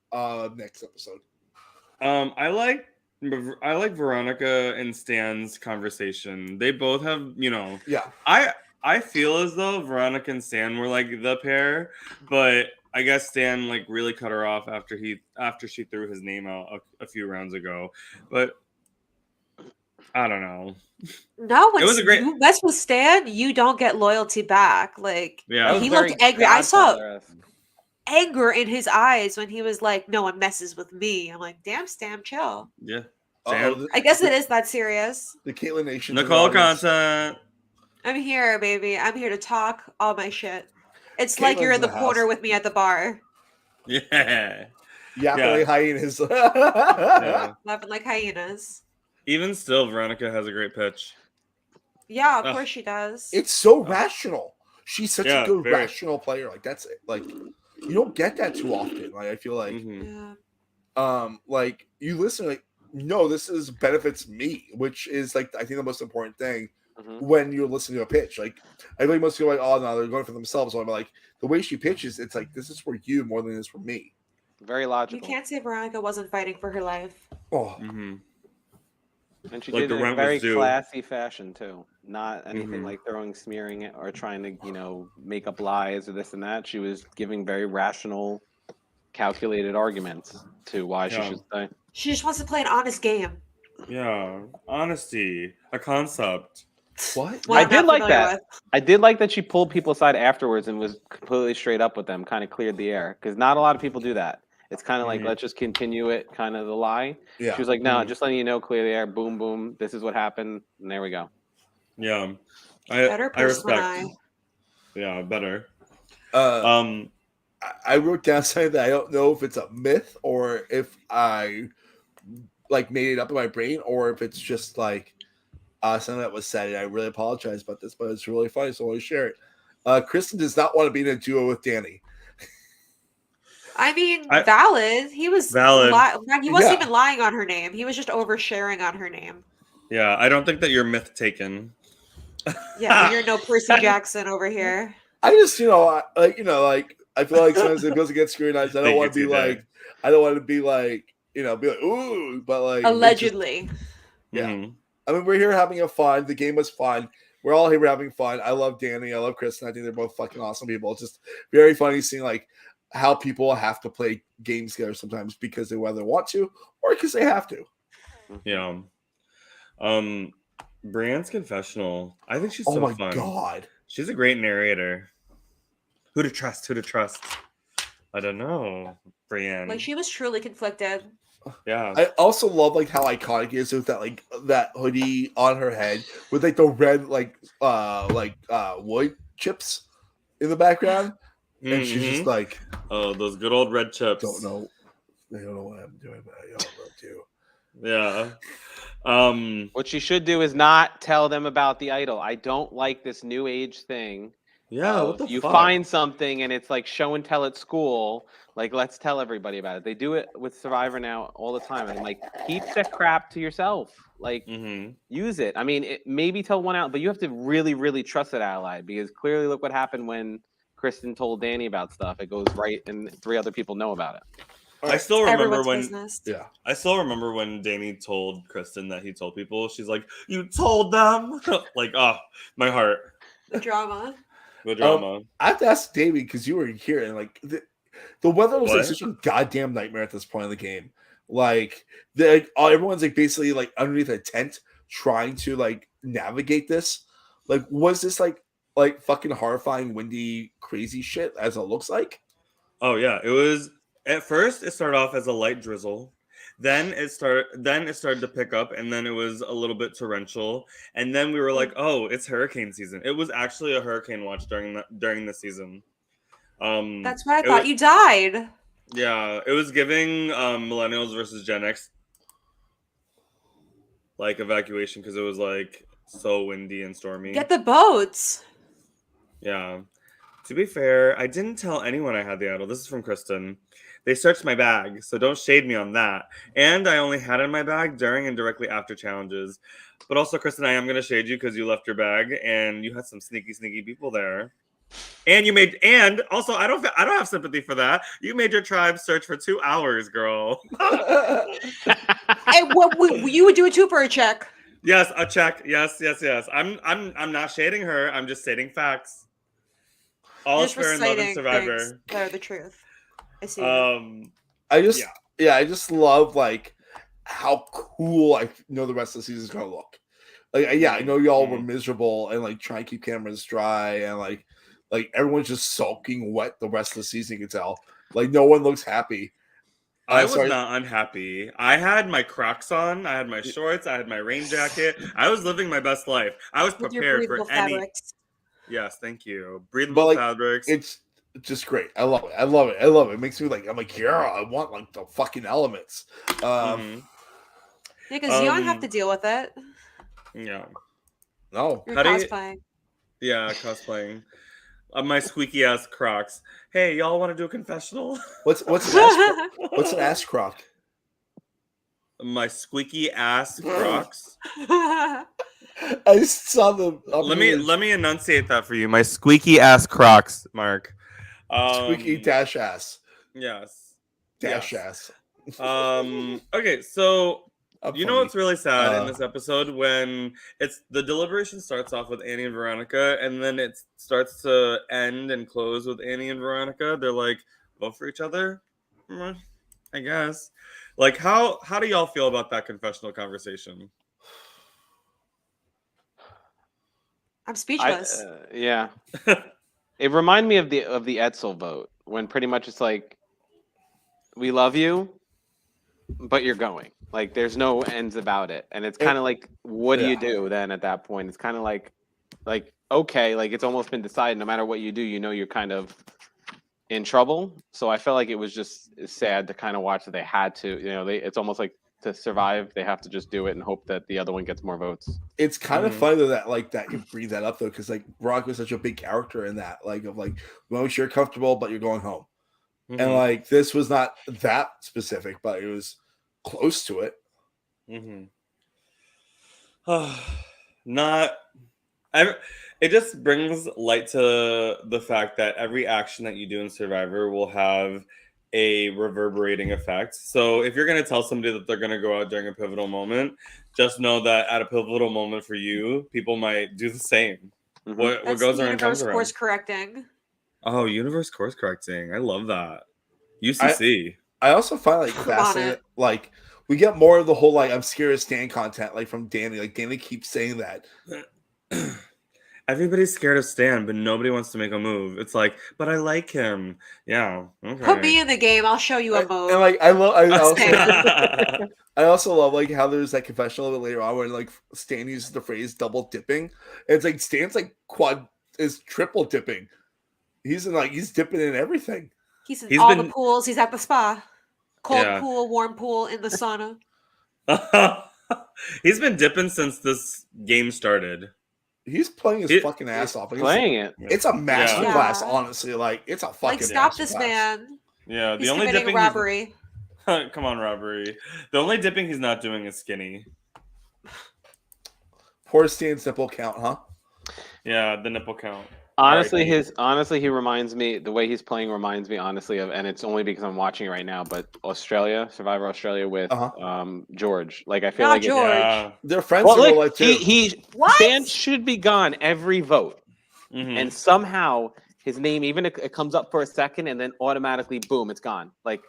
S1: next episode.
S2: I like Veronica and Stan's conversation. They both have,
S1: Yeah.
S2: I feel as though Veronica and Stan were the pair, but I guess Stan really cut her off after she threw his name out a few rounds ago. But I don't know.
S3: No, when you mess with Stan, you don't get loyalty back. He looked angry. I saw anger in his eyes when he was no one messes with me. I'm damn, Stan, chill.
S2: Yeah.
S3: I guess it is that serious.
S1: The Caitlyn Nation.
S2: Nicole content.
S3: I'm here, baby. I'm here to talk all my shit. It's Caitlin's you're in the corner with me at the bar.
S2: Yeah.
S1: Yapping like hyenas.
S3: Laughing like hyenas.
S2: Even still, Veronica has a great pitch.
S3: Yeah, of course she does.
S1: It's so rational. She's such a good rational player. That's it. You don't get that too often. I feel like, you listen, no, this benefits me, which is I think the most important thing when you're listening to a pitch. I feel like most people are oh no, they're going for themselves. So I'm the way she pitches, it's this is for you more than it is for me.
S4: Very logical.
S3: You can't say Veronica wasn't fighting for her life.
S1: Oh.
S2: Mm-hmm.
S4: And she
S2: Like
S4: did
S2: the
S4: it in a
S2: rent
S4: very
S2: was due.
S4: classy fashion too. Not anything
S2: Mhm.
S4: like smearing it or trying to, make up lies or this and that. She was giving very rational, calculated arguments to why she
S2: Yeah.
S4: should stay.
S3: She just wants to play an honest game.
S2: Yeah, honesty, a concept.
S1: What?
S3: One
S4: I
S3: I'm
S4: did
S3: not
S4: like
S3: familiar
S4: that.
S3: with.
S4: I did like that she pulled people aside afterwards and was completely straight up with them, kind of cleared the air. Because not a lot of people do that. It's kind of like,
S2: Mhm.
S4: let's just continue it, kind of the lie.
S1: Yeah.
S4: She was like, no,
S2: Mhm.
S4: just letting you know, clear the air, boom, boom. This is what happened, and there we go.
S2: Yeah,
S3: Better
S2: I
S3: person than
S2: respect.
S3: I.
S2: Yeah, better.
S1: I wrote down something that I don't know if it's a myth or if I like made it up in my brain or if it's just like something that was said. And I really apologize about this, but it's really funny, so I want to share it. Kristen does not want to be in a duo with Danny.
S3: I mean,
S2: I-
S3: valid. He was
S2: Valid.
S3: he wasn't
S1: Yeah.
S3: even lying on her name. He was just oversharing on her name.
S2: Yeah, I don't think that you're myth taken.
S3: Yeah, you're no Percy Jackson over here.
S1: I just, I feel like sometimes it goes against scrutinized. I don't want to be like, be like, ooh, but like
S3: Allegedly.
S1: Yeah.
S2: Mhm.
S1: I mean, we're here having a fun. The game was fun. We're all here having fun. I love Danny. I love Kristen. I think they're both fucking awesome people. It's just very funny seeing like how people have to play games together sometimes because they whether want to or because they have to.
S2: Yeah. Brienne's confessional. I think she's
S1: Oh
S2: so
S1: my
S2: fun.
S1: god.
S2: She's a great narrator. Who to trust? Who to trust? I don't know, Brienne.
S3: Like she was truly conflicted.
S2: Yeah.
S1: I also love like how iconic it is with that hoodie on her head with like the red wood chips in the background. And she's just like,
S2: oh, those good old red chips.
S1: They don't know what I'm doing, but I all know too.
S2: Yeah.
S4: What she should do is not tell them about the idol. I don't like this new age thing.
S2: Yeah, what the
S4: you
S2: fuck?
S4: find something and it's like show and tell at school. Like, let's tell everybody about it. They do it with Survivor now all the time. And like, keep that crap to yourself. Like, use it. I mean, maybe tell one out, but you have to really, really trust that ally because clearly, look what happened when Kristen told Danny about stuff. It goes right, and 3 other people know about it.
S2: I still remember
S3: I
S2: still remember when Danny told Kristen that he told people. She's like, "You told them?" Like, oh, my heart.
S3: The drama.
S2: The drama.
S1: I have to ask Davey because you were here and like the weather was like such a goddamn nightmare at this point in the game. Like everyone's like basically like underneath a tent trying to like navigate this. Like, was this like fucking horrifying, windy, crazy shit as it looks like?
S2: Oh yeah, it was. At first, it started off as a light drizzle. Then it started to pick up, and then it was a little bit torrential. And then we were like, "Oh, it's hurricane season." It was actually a hurricane watch during the season.
S3: That's why I thought you died.
S2: Yeah, it was giving millennials versus Gen X like evacuation because it was like so windy and stormy.
S3: Get the boats.
S2: Yeah. To be fair, I didn't tell anyone I had the idol. This is from Kristen. They searched my bag, so don't shade me on that. And I only had it in my bag during and directly after challenges. But also, Kristen, I am going to shade you because you left your bag and you had some sneaky people there. And also, I don't have sympathy for that. You made your tribe search for 2 hours, girl.
S3: Hey, you would do a 2 for a check.
S2: Yes, a check. Yes. I'm not shading her. I'm just stating facts. All is fair in love and Survivor.
S3: That are the truth. I see.
S1: I just love like how cool I know the rest of the season is gonna look. Like, I know y'all were miserable and like trying to keep cameras dry and like everyone's just soaking wet the rest of the season. You can tell, like, no one looks happy.
S2: I was not unhappy. I had my Crocs on. I had my shorts. I had my rain jacket. I was living my best life. I was prepared for any. Fabrics. Yes, thank you. Breathable fabrics.
S1: It's just great. I love it. It makes me like, I'm like, yeah, I want like the fucking elements.
S3: Yeah, because you don't have to deal with it.
S2: Yeah.
S1: No.
S3: You're cosplaying.
S2: Yeah, cosplaying. My squeaky ass Crocs. Hey, y'all want to do a confessional?
S1: What's an ass croc?
S2: My squeaky ass Crocs.
S1: I saw them.
S2: Let me enunciate that for you. My squeaky ass Crocs, Mark.
S1: Squeaky dash ass.
S2: Yes.
S1: Dash
S2: Yes.
S1: ass.
S2: Okay, so
S1: I'm
S2: you know
S1: funny.
S2: what's really sad in this episode when it's the deliberation starts off with Annie and Veronica, and then it starts to end and close with Annie and Veronica. They're like, vote for each other. I guess. Like, how do y'all feel about that confessional conversation?
S3: I'm speechless.
S4: Yeah. It reminded me of the Edsel vote when pretty much it's like, we love you, but you're going. Like, there's no ends about it, and it's kind of like, what do you do then at that point? It's kind of like okay, like it's almost been decided. No matter what you do, you know you're kind of in trouble. So I felt like it was just sad to kind of watch that they had to. It's almost like to survive, they have to just do it and hope that the other one gets more votes.
S1: It's kind of funny though that you bring that up though, because like Veronica is such a big character in that, like of like, well, you're comfortable, but you're going home. And like this was not that specific, but it was close to it.
S2: It just brings light to the fact that every action that you do in Survivor will have a reverberating effect. So if you're going to tell somebody that they're going to go out during a pivotal moment, just know that at a pivotal moment for you, people might do the same. What goes around comes around.
S3: Course correcting.
S2: Oh, universe course correcting. I love that. UCC.
S1: I also find like fascinating, like we get more of the whole like I'm scared of Stan content, like from Danny. Like Danny keeps saying that.
S2: Everybody's scared of Stan, but nobody wants to make a move. It's like, but I like him. Yeah. Okay.
S3: Put me in the game. I'll show you a move.
S1: And like I also love like how there's that confessional a little bit later on where like Stan uses the phrase double dipping. And it's like Stan's like triple dipping. He's dipping in everything.
S3: He's in all the pools. He's at the spa. Cold pool, warm pool, in the sauna.
S2: He's been dipping since this game started.
S1: He's playing his fucking ass off. It's a master class, honestly. Like it's a fucking
S3: stop this man.
S2: Yeah,
S3: he's only dipping robbery.
S2: Come on, robbery. The only dipping he's not doing is skinny.
S1: Poor Stan's nipple count, huh?
S2: Yeah, the nipple count.
S4: Honestly, he reminds me, the way he's playing reminds me honestly of, and it's only because I'm watching it right now, but Survivor Australia with George. Like I feel like
S3: George.
S1: They're friends in real life too.
S4: Stan should be gone every vote, and somehow his name, even it comes up for a second, and then automatically boom, it's gone. Like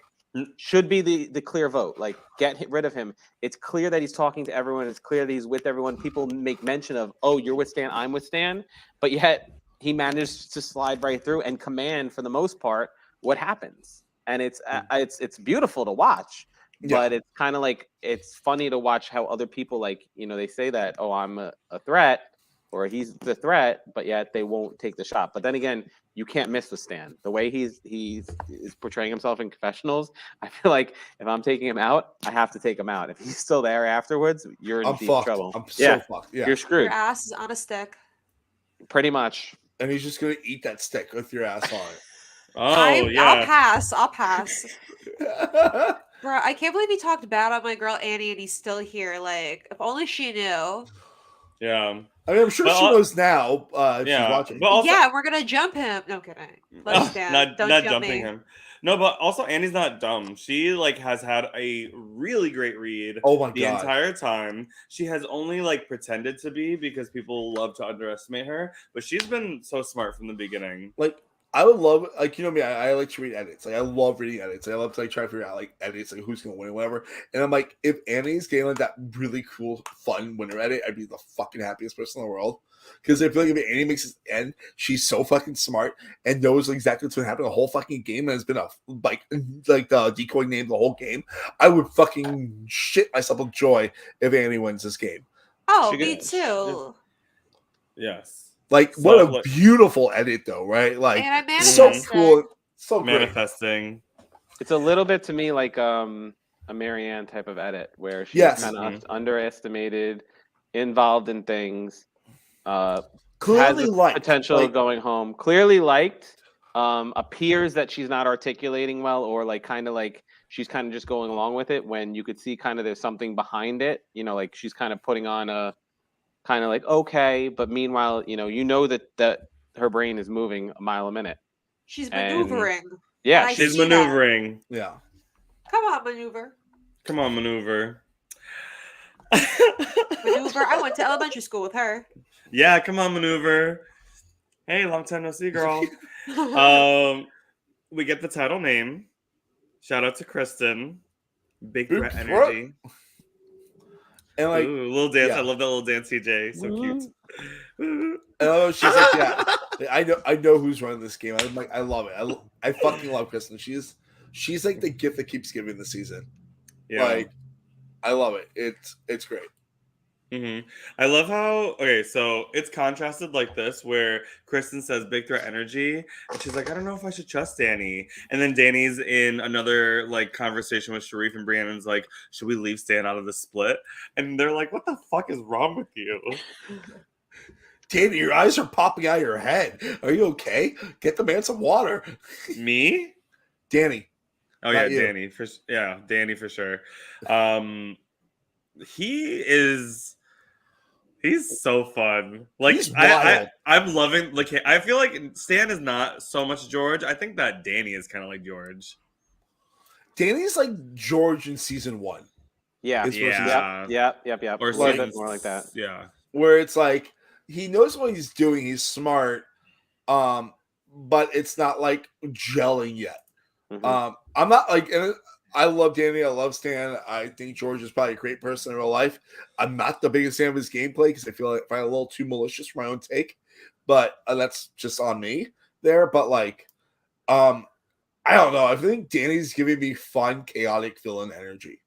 S4: should be the clear vote. Like get rid of him. It's clear that he's talking to everyone. It's clear that he's with everyone. People make mention of, oh, you're with Stan, I'm with Stan, but yet he managed to slide right through and command, for the most part, what happens. And it's beautiful to watch, but it's kind of like, it's funny to watch how other people, like, they say that, oh, I'm a threat, or he's the threat, but yet they won't take the shot. But then again, you can't miss with Stan. The way he is portraying himself in confessionals, I feel like if I'm taking him out, I have to take him out. If he's still there afterwards, you're in deep trouble.
S1: I'm so fucked. Yeah.
S4: You're screwed.
S3: Your ass is on a stick.
S4: Pretty much.
S1: And he's just gonna eat that stick with your ass on it.
S3: I'll pass. Bro, I can't believe he talked bad on my girl Annie and he's still here. Like, if only she knew.
S2: Yeah.
S1: I mean, I'm sure she knows now. If she's watching.
S3: But also, we're gonna jump him. No kidding. Let's stand. Don't
S2: not
S3: jump
S2: jumping
S3: me.
S2: him. No, but also Annie's not dumb. She has had a really great read the entire time. She has only pretended to be because people love to underestimate her, but she's been so smart from the beginning.
S1: Like I would love, me, I like to read edits. Like I love reading edits. I love to try to figure out edits, who's gonna win, whatever. And I'm like, if Annie's getting that really cool, fun winner edit, I'd be the fucking happiest person in the world. Because I feel like if Annie makes it end, she's so fucking smart and knows exactly what's gonna happen the whole fucking game, and has been the decoy name the whole game. I would fucking shit myself with joy if Annie wins this game.
S3: Oh, me too.
S2: Yes.
S1: What a beautiful edit, though, right? So cool, so
S2: manifesting.
S4: It's a little bit to me like a Marianne type of edit where she's kind of underestimated, involved in things,
S1: clearly
S4: has potential of going home, clearly liked, appears that she's not articulating well, or she's kind of just going along with it when you could see kind of there's something behind it. She's kind of putting on a kind of okay, but meanwhile, that her brain is moving a mile a minute.
S3: She's maneuvering.
S4: Yeah,
S2: she's maneuvering.
S1: Yeah.
S3: Come on, Maneuver.
S2: Come on, Maneuver.
S3: Maneuver. I went to elementary school with her.
S2: Yeah, come on, Maneuver. Hey, long time no see, girl. We get the title name. Shout out to Kristen. Big threat energy.
S1: And like,
S2: ooh, little dance.
S1: Yeah.
S2: I love that little dance, TJ. So cute.
S1: Oh, she's like, yeah. I know who's running this game. I'm like, I love it. I fucking love Kristen. She's like the gift that keeps giving this season.
S2: Yeah.
S1: Like, I love it. It's great.
S2: Mm-hmm. I love how so it's contrasted like this, where Kristen says big threat energy, and she's like, I don't know if I should trust Danny. And then Danny's in another like conversation with Sharif and Brianna's like, should we leave Stan out of the split? And they're like, what the fuck is wrong with you?
S1: Danny, your eyes are popping out of your head. Are you okay? Get the man some water.
S2: Me?
S1: Danny.
S2: Oh yeah, Danny Danny for sure. He's so fun. Like I'm loving. Like I feel like Stan is not so much George. I think that Danny is kind of like George.
S1: Danny's like George in season 1.
S4: Yeah. Yep.
S2: Or
S4: like, more like that.
S2: Yeah.
S1: Where it's like he knows what he's doing. He's smart, but it's not like gelling yet.
S4: Mm-hmm.
S1: I'm not like. And I love Danny. I love Stan. I think George is probably a great person in real life. I'm not the biggest fan of his gameplay because I feel like I find it a little too malicious for my own take, but that's just on me there. But like, I don't know. I think Danny's giving me fun, chaotic villain energy.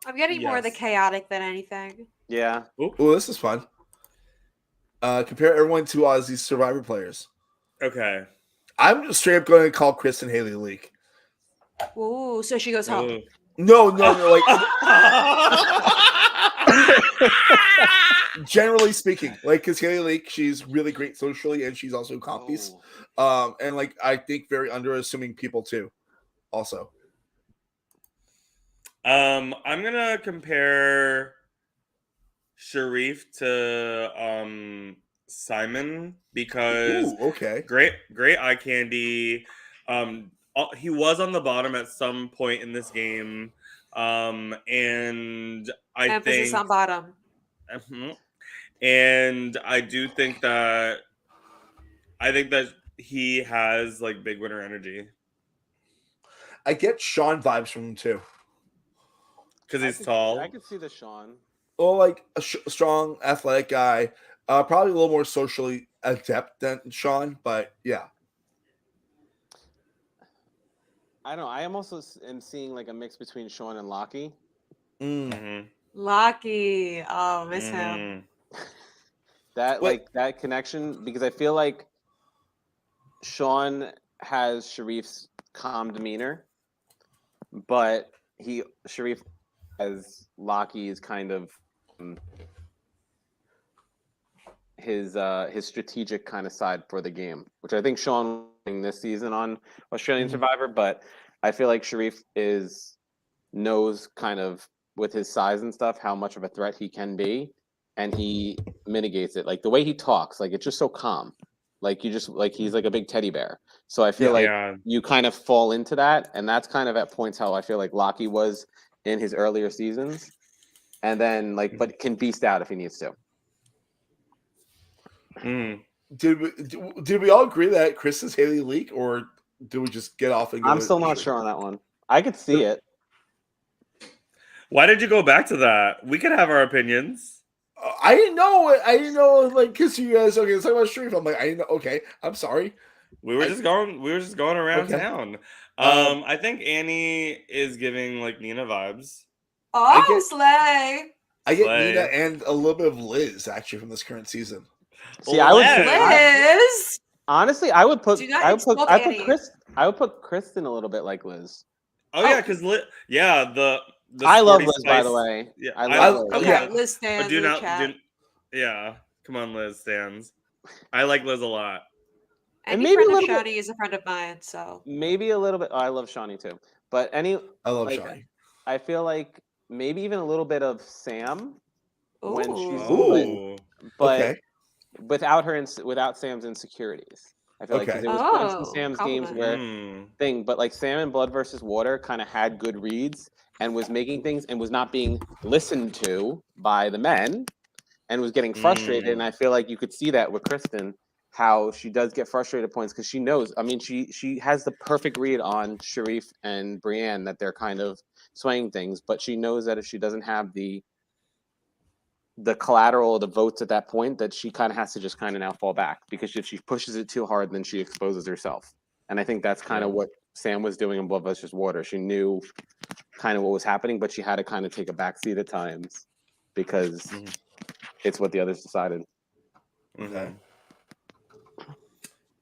S3: I'm getting more of the chaotic than anything.
S4: Yeah.
S1: Oh, this is fun. Compare everyone to these Survivor players.
S2: Okay. I'm
S1: just straight up going to call Kristen Haley Leak.
S3: Ooh, so she goes home.
S1: No, like generally speaking, like because Haley Leak, she's really great socially and she's also compies. And like I think very underassuming people too. Also.
S2: I'm gonna compare Sharif to Simon because great eye candy. He was on the bottom at some point in this game, and I think
S3: on bottom.
S2: And I do think that he has like big winner energy.
S1: I get Sean vibes from him too,
S2: because he's tall.
S4: I could see the Sean.
S1: Oh, like a strong, athletic guy. Probably a little more socially adept than Sean, but yeah.
S4: I don't know. I am also seeing like a mix between Sean and Lockie.
S2: Mm-hmm.
S3: Lockie. Oh, miss him.
S4: That connection, because I feel like Sean has Sharif's calm demeanor, but Sharif has Lockie's kind of his strategic kind of side for the game, which I think Sean this season on Australian Survivor, but I feel like Sharif knows kind of with his size and stuff how much of a threat he can be, and he mitigates it. Like the way he talks, like it's just so calm. Like he's like a big teddy bear. So I feel you kind of fall into that, and that's kind of at points how I feel like Lockie was in his earlier seasons, and then but can beast out if he needs to.
S1: Did we all agree that Chris is Haley Leak, or do we just get off and go?
S4: I'm still not sure on that one. I could see it.
S2: Why did you go back to that? We could have our opinions.
S1: I didn't know. Like, because you guys let's talk about Sharif. I'm like, I didn't know. Okay, I'm sorry.
S2: We were just going around town. I think Annie is giving like Nina vibes.
S3: Oh, slay!
S1: I get Nina and a little bit of Liz actually from this current season.
S4: See, I would
S3: Liz.
S4: Honestly, I would put Kristen a little bit like Liz.
S2: Oh yeah, because Liz. Yeah, the
S4: I love Liz, by the way.
S2: Yeah,
S4: I love Liz.
S3: Okay, Liz stands.
S2: But do not. Yeah, come on, Liz stands. I like Liz a lot.
S3: And maybe friend of Shani is a friend of mine, so
S4: maybe a little bit. Oh, I love Shani too, but I love
S1: Shani.
S4: I feel like maybe even a little bit of Sam when she's
S2: split,
S4: but without Sam's insecurities. I feel like because it was points in Sam's games where but like Sam in Blood versus Water kind of had good reads and was making things and was not being listened to by the men and was getting frustrated. And I feel like you could see that with Kristen, how she does get frustrated at points because she knows. I mean, she has the perfect read on Sharif and Brienne that they're kind of swaying things, but she knows that if she doesn't have the collateral or the votes at that point, that she kind of has to just kind of now fall back, because if she pushes it too hard, then she exposes herself. And I think that's kind of what Sam was doing in Blood vs. Water. She knew kind of what was happening, but she had to kind of take a backseat at times because it's what the others decided.
S1: Okay.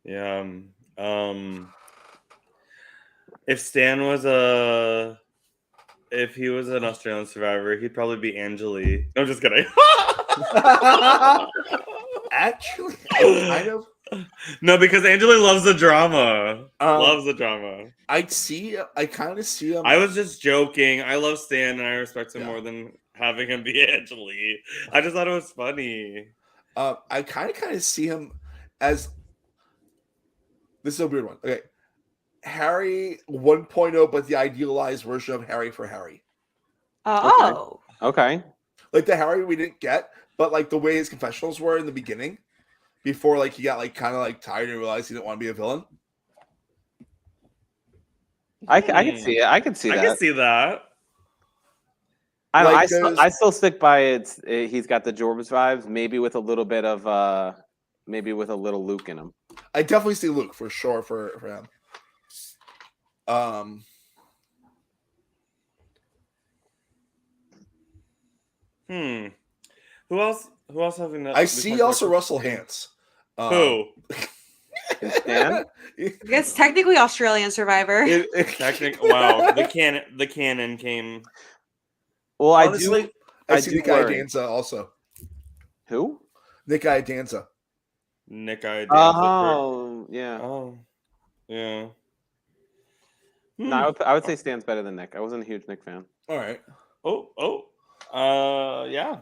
S2: Yeah. If Stan was if he was an Australian survivor, he'd probably be Angeli. No, I'm just kidding.
S1: Actually, I kind of.
S2: No, because Angeli loves the drama. Loves the drama.
S1: I kind of see him.
S2: I was just joking. I love Stan, and I respect him more than having him be Angeli. I just thought it was funny.
S1: I kind of see him as. This is a weird one. Okay. Harry 1.0, but the idealized version of Harry for Harry.
S3: Oh.
S4: Okay.
S1: Like the Harry we didn't get, but like the way his confessionals were in the beginning, before like he got like kind of like tired and realized he didn't want to be a villain.
S4: I can see it. I can see that.
S2: I can see that.
S4: I still stick by it. He's got the Jorbs vibes, maybe with a little bit of maybe with a little Luke in him.
S1: I definitely see Luke for sure for him.
S2: Who else have we?
S1: I see also Russell Hantz.
S2: Who?
S3: I guess technically Australian survivor.
S2: Wow, the canon came.
S4: Well,
S1: honestly, I see Nick Idanza also.
S4: Who?
S1: Nick Idanza.
S2: Nick Idanza.
S4: Oh, yeah.
S2: Oh, yeah.
S4: No, I would say Stan's better than Nick. I wasn't a huge Nick fan.
S1: All right.
S2: Yeah.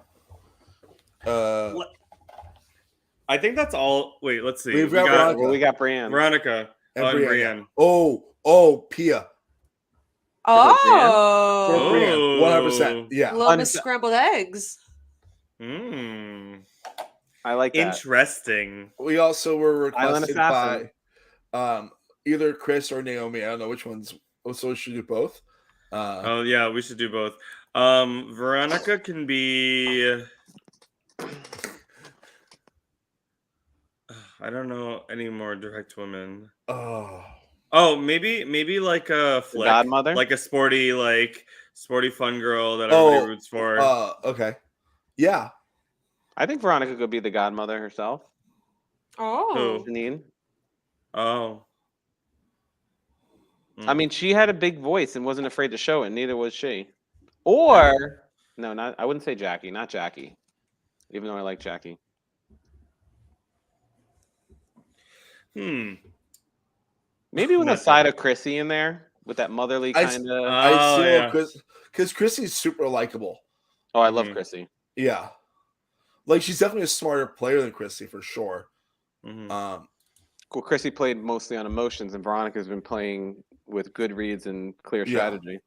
S2: I think that's all. Wait, let's see.
S1: We got
S4: Brienne.
S2: Veronica. And Brienne.
S1: Oh, Pia.
S3: Oh.
S1: 100%. Yeah.
S3: Love with scrambled eggs.
S4: I like that.
S2: Interesting.
S1: We also were requested by either Chris or Naomi. I don't know which ones. So we should do both.
S2: Oh yeah, we should do both. Veronica can be. I don't know any more direct women. Oh, maybe like a flick,
S4: godmother,
S2: like a sporty fun girl that everybody roots for.
S1: Okay, yeah.
S4: I think Veronica could be the godmother herself.
S3: Oh,
S4: Janine.
S2: Oh.
S4: I mean, she had a big voice and wasn't afraid to show it. Neither was she. Or no, not. I wouldn't say Jackie. Not Jackie. Even though I like Jackie.
S2: Maybe
S4: with a side of Chrissy in there with that motherly kind of.
S1: I see because Chrissy's super likable.
S4: Oh, I love Chrissy.
S1: Yeah, like she's definitely a smarter player than Chrissy for sure.
S4: Well, Chrissy played mostly on emotions, and Veronica's been playing with good reads and clear strategy.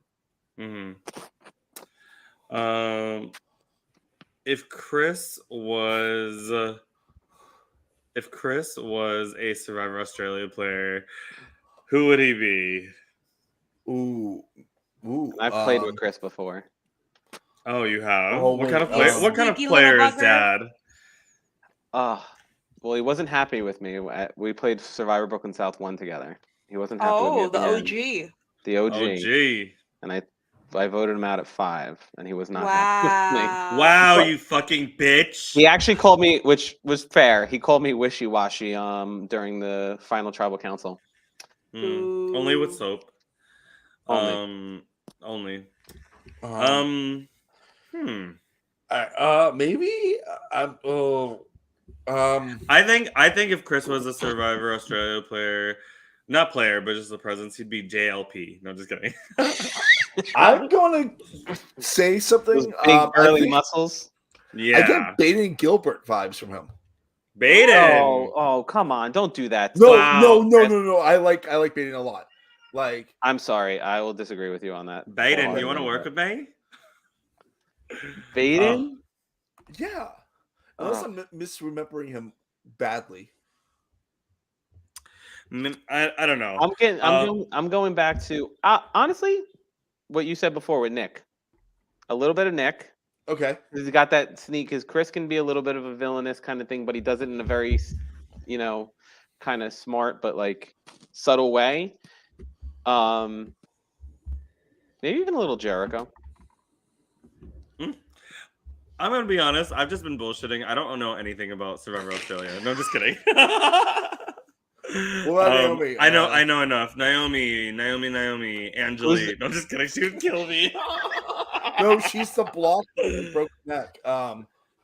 S2: If Chris was a Survivor Australia player, who would he be?
S1: Ooh.
S4: I've played with Chris before.
S2: Oh, you have? What kind of player? What kind of player is Dad?
S4: Well, he wasn't happy with me. We played Survivor Brooklyn South 1 together. He wasn't happy with me.
S3: Oh, the OG.
S4: The OG. And I voted him out at 5, and he was not happy with me.
S2: Wow, you fucking bitch.
S4: He actually called me, which was fair. He called me wishy-washy during the final tribal council.
S2: Only with soap. Only.
S1: Maybe.
S2: I think if Chris was a Survivor Australia player, not player, but just the presence, he'd be JLP. No, just kidding.
S1: I'm gonna say something.
S4: Those big early muscles.
S2: Yeah,
S1: I get Baden Gilbert vibes from him.
S2: Baden.
S4: Oh, come on! Don't do that.
S1: No,
S2: Wow.
S1: no. I like Baden a lot. Like,
S4: I'm sorry, I will disagree with you on that.
S2: Baden, you want to work with me?
S4: Baden?
S1: Yeah. Unless I'm misremembering him badly.
S2: I don't know.
S4: I'm going back to honestly what you said before with Nick. A little bit of Nick.
S1: Okay.
S4: He's got that sneak. Because Chris can be a little bit of a villainous kind of thing, but he does it in a very, kind of smart but like subtle way. Maybe even a little Jericho.
S2: I'm gonna be honest. I've just been bullshitting. I don't know anything about Survivor Australia. No, I'm just kidding.
S1: What about Naomi?
S2: I know enough. Naomi, Angelique. No, I'm just kidding. She would kill me.
S1: No, she's the block with the broken neck.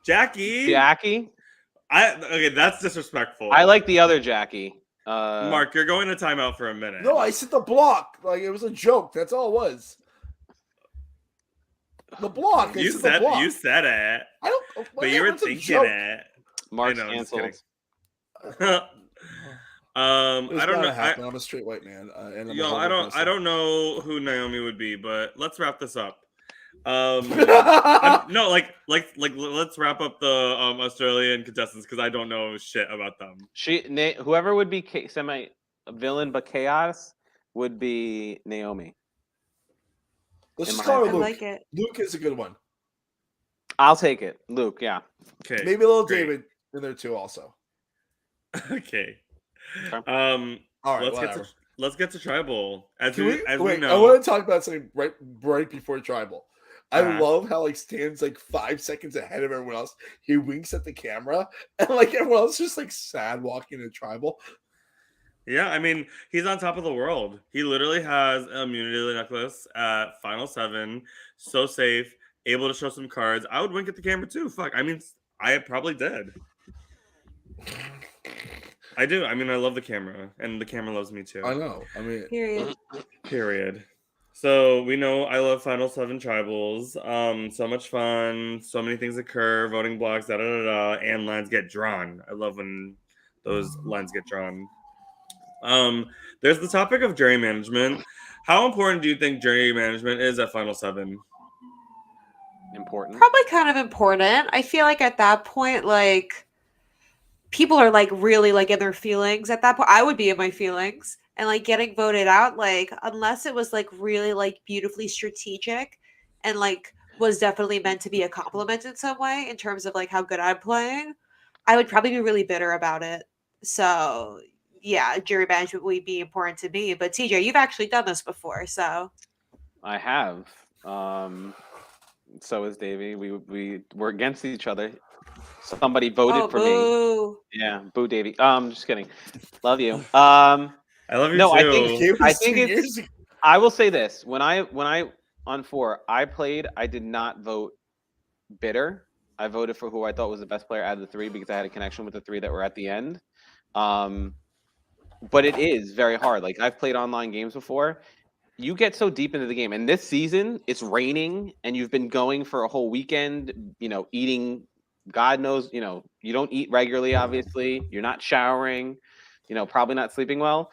S2: Jackie. Okay, that's disrespectful.
S4: I like the other Jackie.
S2: Mark, you're going to timeout for a minute.
S1: No, I said the block. Like, it was a joke. That's all it was. The block.
S2: You said
S1: the block.
S2: You said it.
S1: I don't.
S2: But you were thinking it.
S4: Mark's canceled.
S2: I don't know.
S1: I'm a straight white man.
S2: I don't know who Naomi would be, but let's wrap this up. Let's wrap up the Australian contestants because I don't know shit about them.
S4: Whoever would be semi-villain but chaos would be Naomi.
S1: Let's just call her Luke.
S3: I like it.
S1: Luke is a good one.
S4: I'll take it. Luke, yeah.
S2: Okay.
S1: Maybe a little David in there too, also.
S2: Okay.
S1: All right.
S2: Let's get to tribal.
S1: We know. I want to talk about something right before tribal. I love how like Stan's like 5 seconds ahead of everyone else. He winks at the camera, and like everyone else just like sad walking in tribal.
S2: Yeah, I mean, he's on top of the world. He literally has an immunity necklace at Final 7. So safe, able to show some cards. I would wink at the camera too. Fuck, I mean, I probably did. I do. I mean, I love the camera, and the camera loves me too.
S1: I know. I mean,
S2: period. So we know I love Final 7 tribals. So much fun. So many things occur. Voting blocks. And lines get drawn. I love when those lines get drawn. There's the topic of jury management. How important do you think jury management is at Final 7?
S4: Important.
S3: Probably kind of important. I feel like at that point, like, people are like really like in their feelings at that point. I would be in my feelings, and like getting voted out, like, unless it was like really like beautifully strategic and like was definitely meant to be a compliment in some way in terms of like how good I'm playing, I would probably be really bitter about it. So yeah, jury management would be important to me. But TJ, you've actually done this before, so. I
S4: have. So is Davey. We were against each other. Somebody voted for me. Yeah, boo, Davey. Just kidding. Love you. I
S2: love you too.
S4: I think it's. I will say this: when I on 4, I played. I did not vote bitter. I voted for who I thought was the best player out of the 3 because I had a connection with the 3 that were at the end. But it is very hard. Like, I've played online games before. You get so deep into the game, and this season it's raining, and you've been going for a whole weekend. Eating. God knows, you don't eat regularly. Obviously, you're not showering. Probably not sleeping well.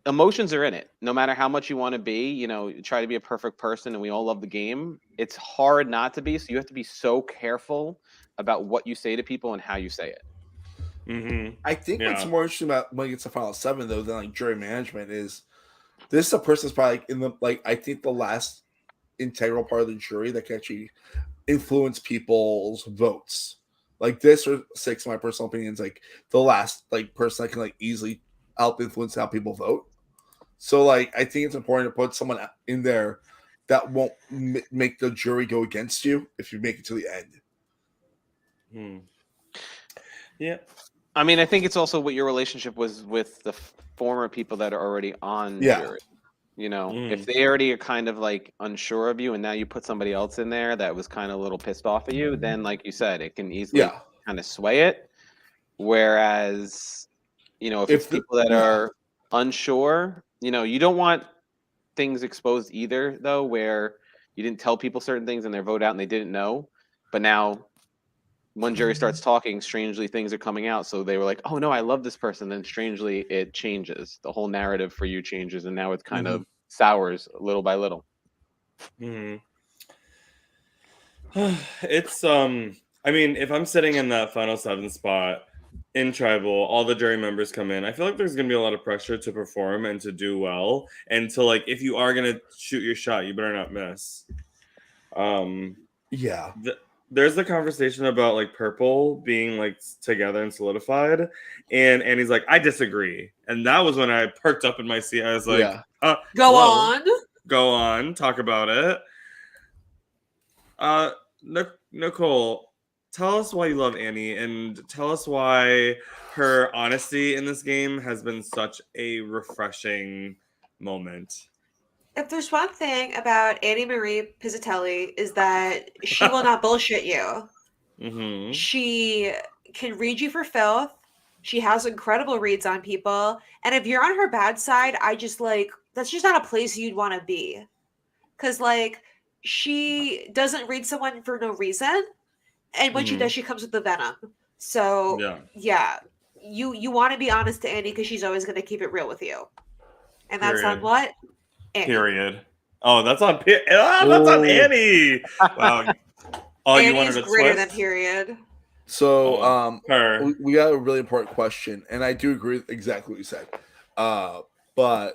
S4: Emotions are in it. No matter how much you want to be, you try to be a perfect person, and we all love the game. It's hard not to be. So you have to be so careful about what you say to people and how you say it.
S2: Mm-hmm.
S1: I think what's more interesting about when it gets to Final 7 though than like jury management is this is a person that's probably in the I think the last integral part of the jury that can actually influence people's votes. Like this or 6, in my personal opinion, is like the last person that can easily help influence how people vote. So I think it's important to put someone in there that won't make the jury go against you if you make it to the end.
S2: Yeah.
S4: I mean, I think it's also what your relationship was with the former people that are already on jury. If they already are kind of unsure of you, and now you put somebody else in there that was kind of a little pissed off at you, then like you said, it can easily kind of sway it. Whereas, if it's people that are unsure, you don't want things exposed either, though, where you didn't tell people certain things and they vote out and they didn't know, but now one jury starts talking, strangely things are coming out. So they were like, "Oh no, I love this person." Then strangely it changes. The whole narrative for you changes, and now it kind of sours little by little.
S2: It's I mean, if I'm sitting in that final 7 spot in tribal, all the jury members come in. I feel like there's gonna be a lot of pressure to perform and to do well, and to like, if you are gonna shoot your shot, you better not miss.
S1: Yeah.
S2: There's the conversation about like purple being like together and solidified, and Annie's like, I disagree, and that was when I perked up in my seat. I was like,
S3: Go on.
S2: Go on, talk about it. Nicole, tell us why you love Annie, and tell us why her honesty in this game has been such a refreshing moment.
S3: If there's one thing about Annie Marie Pizzatelli is that she will not bullshit you. She can read you for filth. She has incredible reads on people. And if you're on her bad side, I just like, that's just not a place you'd want to be. Because like, she doesn't read someone for no reason. And when she does, she comes with the venom. So yeah, you want to be honest to Annie because she's always going to keep it real with you. And that's on what? Annie.
S2: Period. Oh, that's on that's on Annie. Wow. Oh,
S3: Annie's
S2: you wanted a
S3: greater
S2: twist?
S3: than period.
S1: So
S2: her.
S1: we got a really important question, and I do agree with exactly what you said. But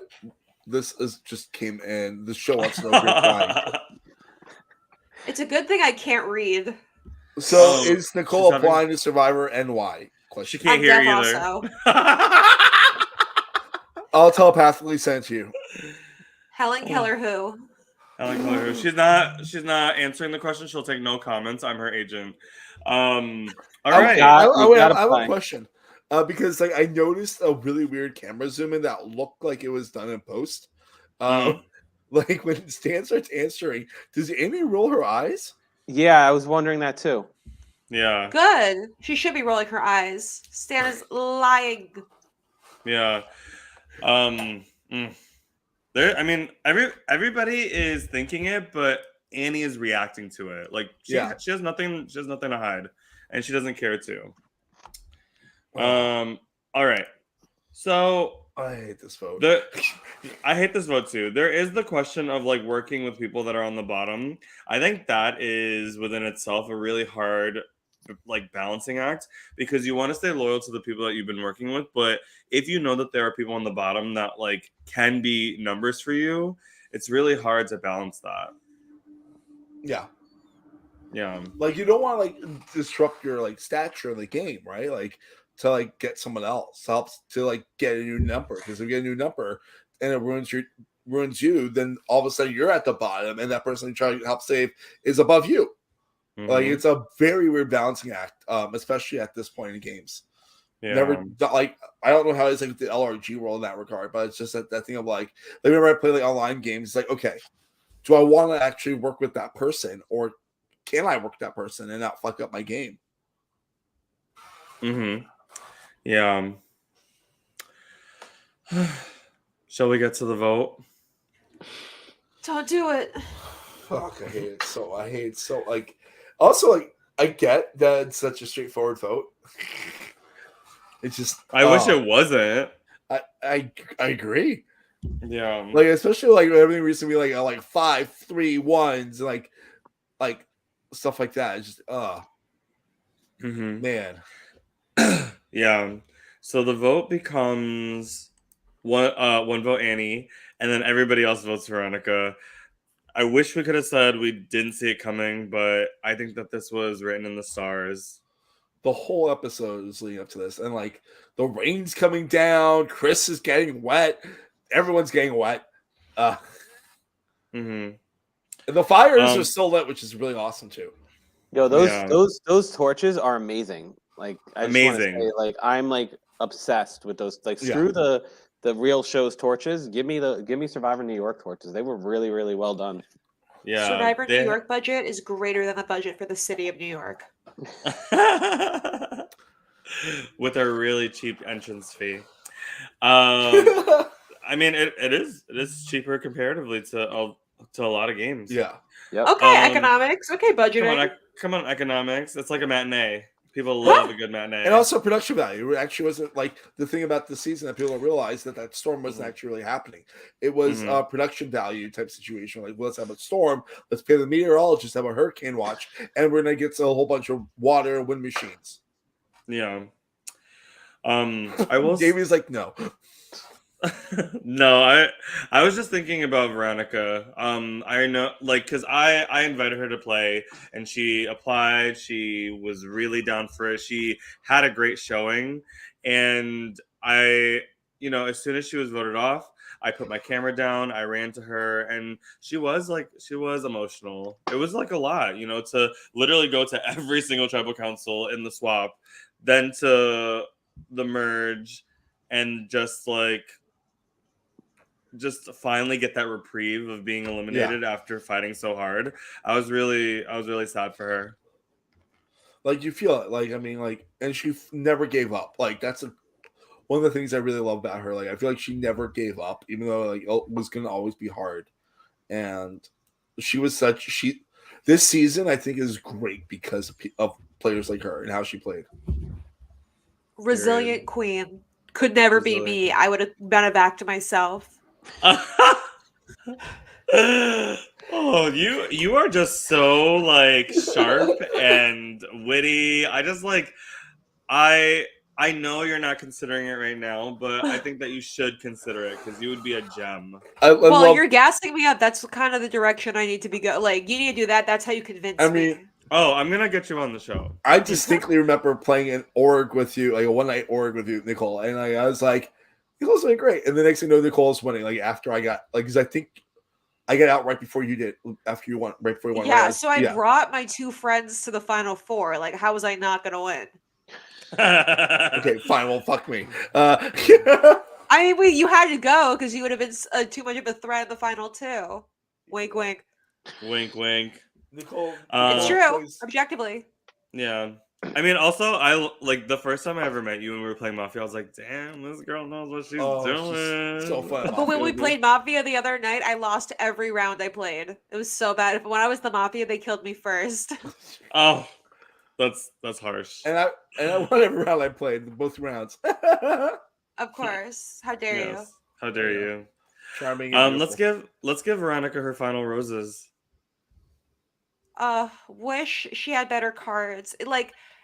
S1: this is just came in. This show wants to know if you're crying.
S3: It's a good thing I can't read.
S1: So is Nicole applying to Survivor, and why?
S2: She can't hear either.
S3: Also.
S1: I'll telepathically send it to you.
S3: Helen Keller who?
S2: Helen Keller who? She's not answering the question. She'll take no comments. I'm her agent. All right.
S1: I have a question. Because like I noticed a really weird camera zoom in that looked like it was done in post. Like when Stan starts answering, does Amy roll her eyes?
S4: Yeah, I was wondering that too.
S2: Yeah.
S3: Good. She should be rolling her eyes. Stan is lying.
S2: Yeah. There. I mean, everybody is thinking it, but Annie is reacting to it. Like she has nothing. She has nothing to hide, and she doesn't care to. All right. So
S1: I hate this vote.
S2: I hate this vote too. There is the question of like working with people that are on the bottom. I think that is within itself a really hard like balancing act because you want to stay loyal to the people that you've been working with, but if you know that there are people on the bottom that like can be numbers for you, it's really hard to balance that.
S1: Yeah.
S2: Yeah.
S1: Like you don't want to like disrupt your like stature in the game, right? Like to like get someone else helps to like get a new number, because if you get a new number and it ruins you, then all of a sudden you're at the bottom and that person you're trying to help save is above you. Like it's a very weird balancing act, especially at this point in games. Never like I don't know how it's like the LRG world in that regard, but it's just that thing of like whenever I play like online games, it's like, okay, do I want to actually work with that person, or can I work with that person and not fuck up my game?
S2: Yeah. Shall we get to the vote?
S3: Don't do it.
S1: Fuck, I hate it so like also like I get that it's such a straightforward vote. It's just
S2: I wish it wasn't.
S1: I agree.
S2: Yeah.
S1: Like especially like everything recently like 5, 3, 1s like stuff like that. It's just man.
S2: Yeah. So the vote becomes one vote Annie, and then everybody else votes Veronica. I wish we could have said we didn't see it coming, but I think that this was written in the stars.
S1: The whole episode is leading up to this, and like the rain's coming down, Chris is getting wet, everyone's getting wet. And the fires are still lit, which is really awesome too.
S4: Yo, those torches are amazing. Like I just want to say, like I'm like obsessed with those. Like screw the real show's torches. Give me Survivor New York torches. They were really, really well done.
S2: Yeah.
S3: Survivor New York budget is greater than the budget for the city of New York.
S2: With a really cheap entrance fee. I mean it is cheaper comparatively to a lot of games.
S1: Yeah.
S4: Yep.
S3: Okay, economics. Okay, budgeting.
S2: Come on, economics. It's like a matinee. People love a good matinee.
S1: And also production value. It actually wasn't like the thing about the season that people don't realize that storm wasn't actually really happening. It was a production value type situation. Like, let's have a storm. Let's pay the meteorologist to have a hurricane watch, and we're gonna get a whole bunch of water and wind machines.
S2: Yeah. I will.
S1: Davey's like, no.
S2: No, I was just thinking about Veronica. I know, like, because I invited her to play, and she applied. She was really down for it. She had a great showing, and as soon as she was voted off, I put my camera down. I ran to her, and she was emotional. It was like a lot, to literally go to every single tribal council in the swap, then to the merge, and just finally get that reprieve of being eliminated after fighting so hard. I was really sad for her.
S1: Like, you feel it. Like, I mean, like, and she never gave up. Like, that's one of the things I really love about her. Like, I feel like she never gave up, even though like it was gonna always be hard. And she was this season I think is great because of players like her and how she played.
S3: Resilient queen. Could never be me. I would have been it back to myself.
S2: Oh, you are just so like sharp and witty. I know you're not considering it right now, but I think that you should consider it because you would be a gem.
S3: You're gassing me up. That's kind of the direction I need to be going. Like, you need to do that. That's how you convince me.
S2: Oh, I'm gonna get you on the show.
S1: I distinctly remember playing an org with you, like a one-night org with you, Nicole, and I was like, Nicole's doing great. And the next thing you know, Nicole's winning. Like, after I got, like, because I think I got out right before you did. After you won, right before you won.
S3: Yeah,
S1: right?
S3: so I brought my two friends to the Final Four. Like, how was I not gonna win?
S1: Okay, fine. Well, fuck me.
S3: I mean, you had to go because you would have been too much of a threat in the final two. Wink, wink.
S2: Wink, wink.
S1: Nicole,
S3: it's true, objectively.
S2: Yeah. I mean, also, I like the first time I ever met you when we were playing Mafia, I was like, damn, this girl knows what she's doing.
S1: She's so fun.
S3: But when we played Mafia the other night, I lost every round I played. It was so bad. When I was the Mafia, they killed me first.
S2: Oh, that's harsh.
S1: And I won every round I played, both rounds.
S3: Of course. How dare you?
S2: How dare you?
S1: Charming. And
S2: let's give Veronica her final roses.
S3: Wish she had better cards.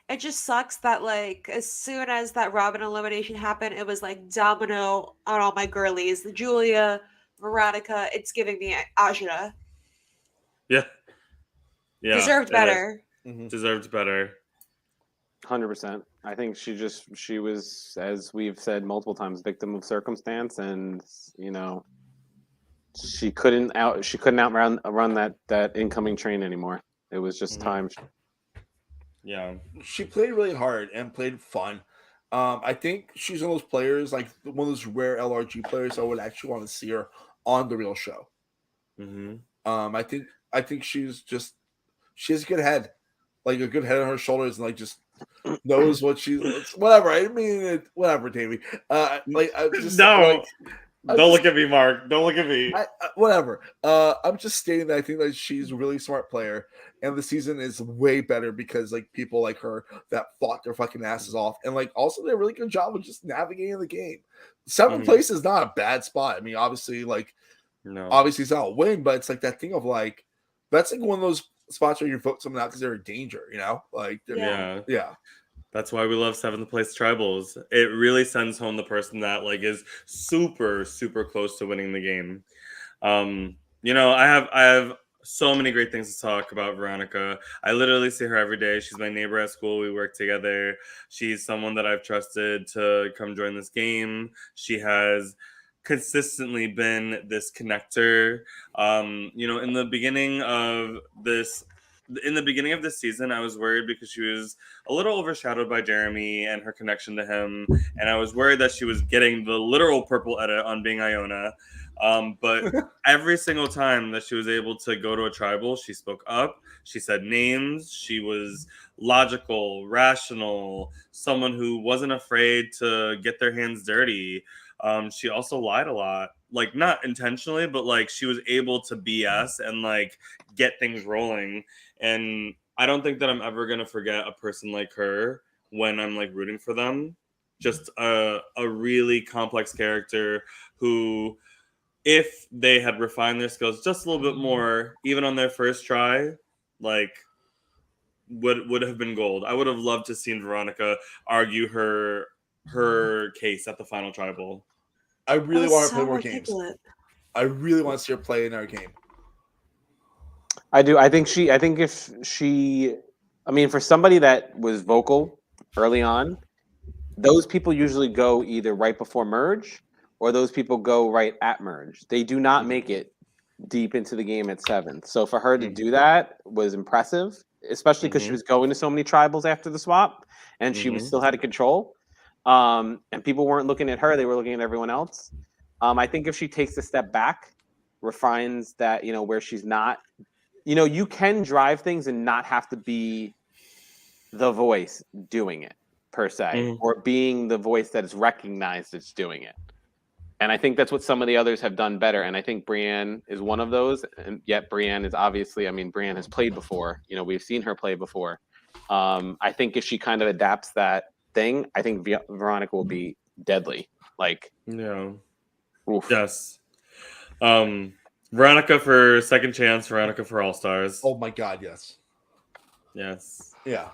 S3: It just sucks that like as soon as that Robin elimination happened, it was like domino on all my girlies. Julia, Veronica, it's giving me Ajita.
S2: Yeah.
S3: Deserved better.
S2: Mm-hmm. Deserved better.
S4: 100%. I think she was, as we've said multiple times, victim of circumstance, and she couldn't outrun that incoming train anymore. It was just time.
S2: Yeah,
S1: she played really hard and played fun. I think she's one of those players, like one of those rare LRG players I would actually want to see her on the real show.
S2: Mm-hmm.
S1: I think she has a good head, like a good head on her shoulders, and like just knows what whatever. I mean, whatever, Davey.
S2: Don't look at me, Mark. Don't look at me.
S1: Whatever. I'm just stating that I think that she's a really smart player, and the season is way better because like people like her that fought their fucking asses off, and like also did a really good job of just navigating the game. 7th place is not a bad spot. I mean, obviously, obviously it's not a win, but it's like that thing of like that's like one of those spots where you vote someone out because they're in danger. Yeah.
S2: That's why we love 7th place tribals. It really sends home the person that like is super, super close to winning the game. I have so many great things to talk about Veronica. I literally see her every day. She's my neighbor at school. We work together. She's someone that I've trusted to come join this game. She has consistently been this connector. In the beginning of this season, I was worried because she was a little overshadowed by Jeremy and her connection to him. And I was worried that she was getting the literal purple edit on being Iona. But every single time that she was able to go to a tribal, she spoke up. She said names. She was logical, rational, someone who wasn't afraid to get their hands dirty. She also lied a lot, like not intentionally, but like she was able to BS and like get things rolling. And I don't think that I'm ever gonna forget a person like her when I'm like rooting for them. Just a really complex character who, if they had refined their skills just a little bit more, even on their first try, like would have been gold. I would have loved to seen Veronica argue her case at the final tribal.
S1: I really
S3: That
S1: want
S3: was
S1: to play
S3: so
S1: more games.
S3: articulate.
S1: I really want to see her play in our game.
S4: I do. I think if she, I mean, for somebody that was vocal early on, those people usually go either right before merge or those people go right at merge. They do not make it deep into the game at 7th. So for her to do that was impressive, especially because she was going to so many tribals after the swap and she was still had a control. And people weren't looking at her; they were looking at everyone else. I think if she takes a step back, refines that, where she's not, you can drive things and not have to be the voice doing it per se, or being the voice that is recognized as doing it. And I think that's what some of the others have done better. And I think Brienne is one of those. And yet Brienne is obviously, Brienne has played before. We've seen her play before. I think if she kind of adapts that thing, I think Veronica will be deadly.
S2: Oof. Yes. Veronica for second chance, Veronica for All Stars.
S1: Oh my God, yes.
S2: Yes.
S1: Yeah.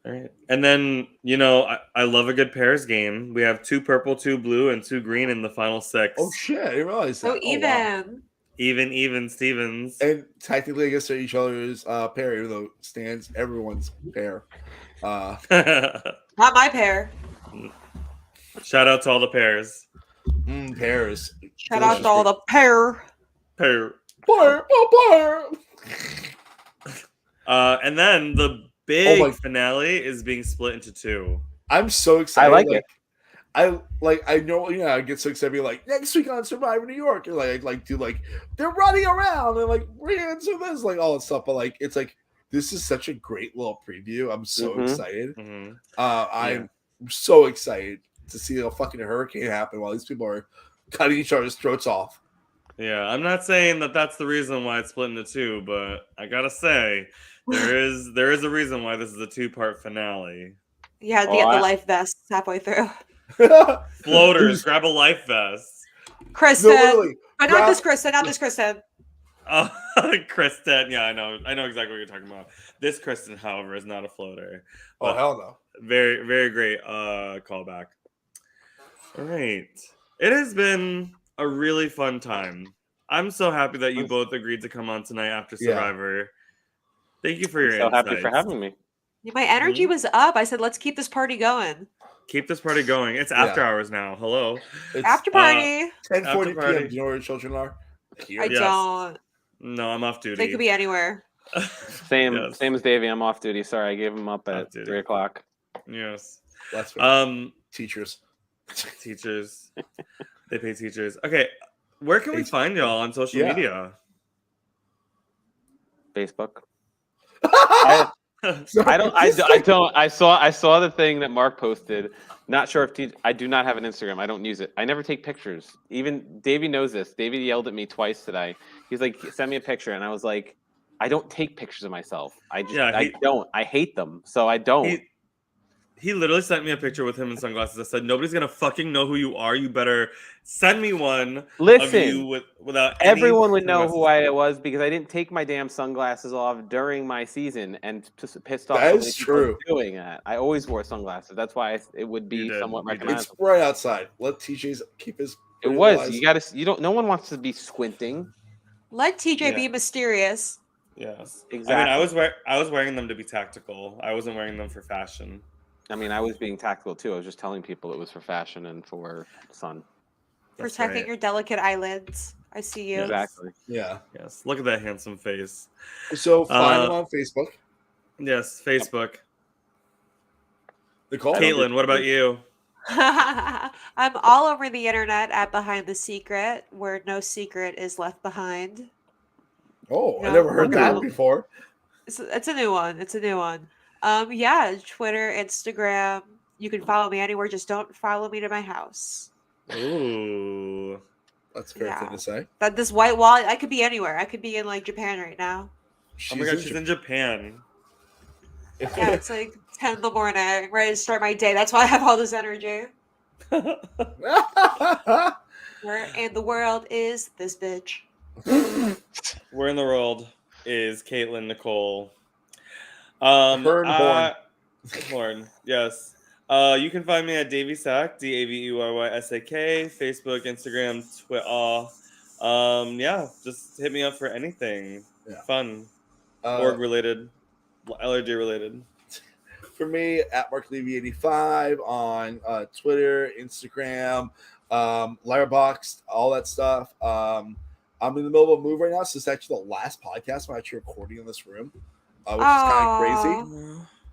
S2: All right. And then, I love a good pairs game. We have 2 purple, 2 blue, and 2 green in the final 6.
S1: Oh shit, I didn't realize that.
S3: So even.
S1: Wow.
S2: Even Stevens.
S1: And technically, I guess they're each other's pair, even though Stan's everyone's pair.
S3: Not my pair.
S2: Shout out to all the pairs.
S1: Pairs.
S3: Shout out to all the pair.
S1: Pair.
S2: And then the big finale is being split into 2.
S1: I'm so excited.
S4: I like it.
S1: I know, I get so excited. Be like, next week on Survivor New York, and they're running around and like answer this, like all that stuff. But it's this is such a great little preview. I'm so excited. I'm so excited to see a fucking hurricane happen while these people are cutting each other's throats off.
S2: Yeah, I'm not saying that that's the reason why it's split into 2, but I gotta say there is a reason why this is a 2-part finale.
S3: Yeah, get the life vests halfway through.
S2: Floaters, grab a life vest.
S3: Kristen.
S1: No,
S3: but not this Kristen, not this Kristen.
S2: Kristen, yeah, I know exactly what you're talking about. This Kristen, however, is not a floater.
S1: Oh, hell no.
S2: Very, very great callback. All right. It has been a really fun time. I'm so happy that you both agreed to come on tonight after Survivor. Yeah. Thank you for your insights.
S4: So happy for having me.
S3: My energy was up. I said, let's keep this party going.
S2: Keep this party going. It's after hours now. Hello.
S1: It's
S3: after party.
S1: 10:40 p.m. Do you know where your children are?
S3: I don't.
S2: No, I'm off duty.
S3: They could be anywhere.
S4: Same as Davey. I'm off duty. Sorry, I gave him up at 3:00.
S2: Yes.
S1: That's fair. Teachers.
S2: They pay teachers. Okay. Where can we find y'all on social media?
S4: Facebook. I saw the thing that Mark posted. Not sure if I do not have an Instagram. I don't use it. I never take pictures. Even Davey knows this. Davey yelled at me twice today. He's like, send me a picture. And I was like, I don't take pictures of myself. I don't. I hate them. So I don't.
S2: He literally sent me a picture with him in sunglasses. I said, nobody's going to fucking know who you are. You better send me one.
S4: Listen,
S2: of you without
S4: everyone would know who I was because I didn't take my damn sunglasses off during my season and just pissed off.
S1: That is true.
S4: Doing that. I always wore sunglasses. That's why it would be somewhat recognizable.
S1: It's right outside. Let TJ keep his.
S4: It was. Eyes. No one wants to be squinting.
S3: Let TJ be mysterious.
S2: Yes.
S4: Exactly.
S2: I was wearing them to be tactical. I wasn't wearing them for fashion.
S4: I was being tactical too. I was just telling people it was for fashion and for sun.
S3: Protecting your delicate eyelids. I see you.
S4: Exactly.
S1: Yeah.
S2: Yes. Look at that handsome face.
S1: So find them on Facebook.
S2: Yes, Facebook.
S1: Nicole?
S2: Caitlin, what about you?
S3: I'm all over the internet at Behind the Secret, where no secret is left behind.
S1: Oh, I never heard that before.
S3: It's a new one. Twitter, Instagram. You can follow me anywhere. Just don't follow me to my house.
S2: Ooh.
S1: That's a fair thing to say.
S3: This white wall, I could be anywhere. I could be in Japan right now.
S2: Oh my God, she's in Japan.
S3: Yeah, it's like 10 in the morning, ready to start my day. That's why I have all this energy. Where in the world is this bitch?
S2: Where in the world is Caitlin Nicole?
S1: Horn.
S2: Horn, yes. You can find me at DaveySack, DAVEYYSAK, Facebook, Instagram, Twitter. Yeah, just hit me up for anything fun, org related, allergy related.
S1: For me, at Mark Levy 85 on Twitter, Instagram, Letterboxd, all that stuff. I'm in the middle of a move right now, so it's actually the last podcast I'm actually recording in this room, which is kind of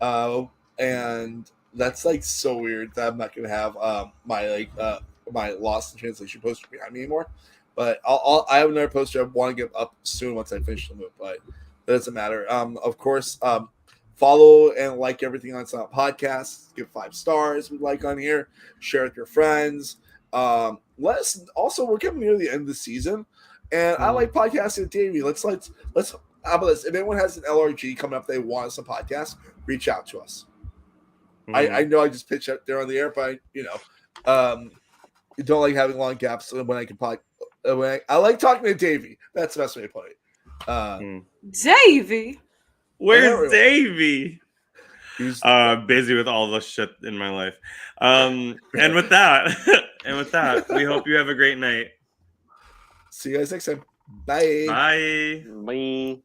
S1: crazy. And that's like so weird that I'm not gonna have my Lost in Translation poster behind me anymore. But I have another poster I want to get up soon once I finish the move, but it doesn't matter. Of course, follow and like everything on some podcasts. Give 5 stars. We like on here. Share with your friends. Let us also. We're getting near the end of the season, and I like podcasting with Davey. Let's. How about this? If anyone has an LRG coming up, they want us a podcast, reach out to us. I know I just pitched out there on the air, but you don't like having long gaps when I can I like talking to Davey. That's the best way to put it.
S3: Davey.
S2: Where's Davey? He's busy with all the shit in my life. And with that, we hope you have a great night.
S1: See you guys next time. Bye.
S2: Bye.
S4: Bye.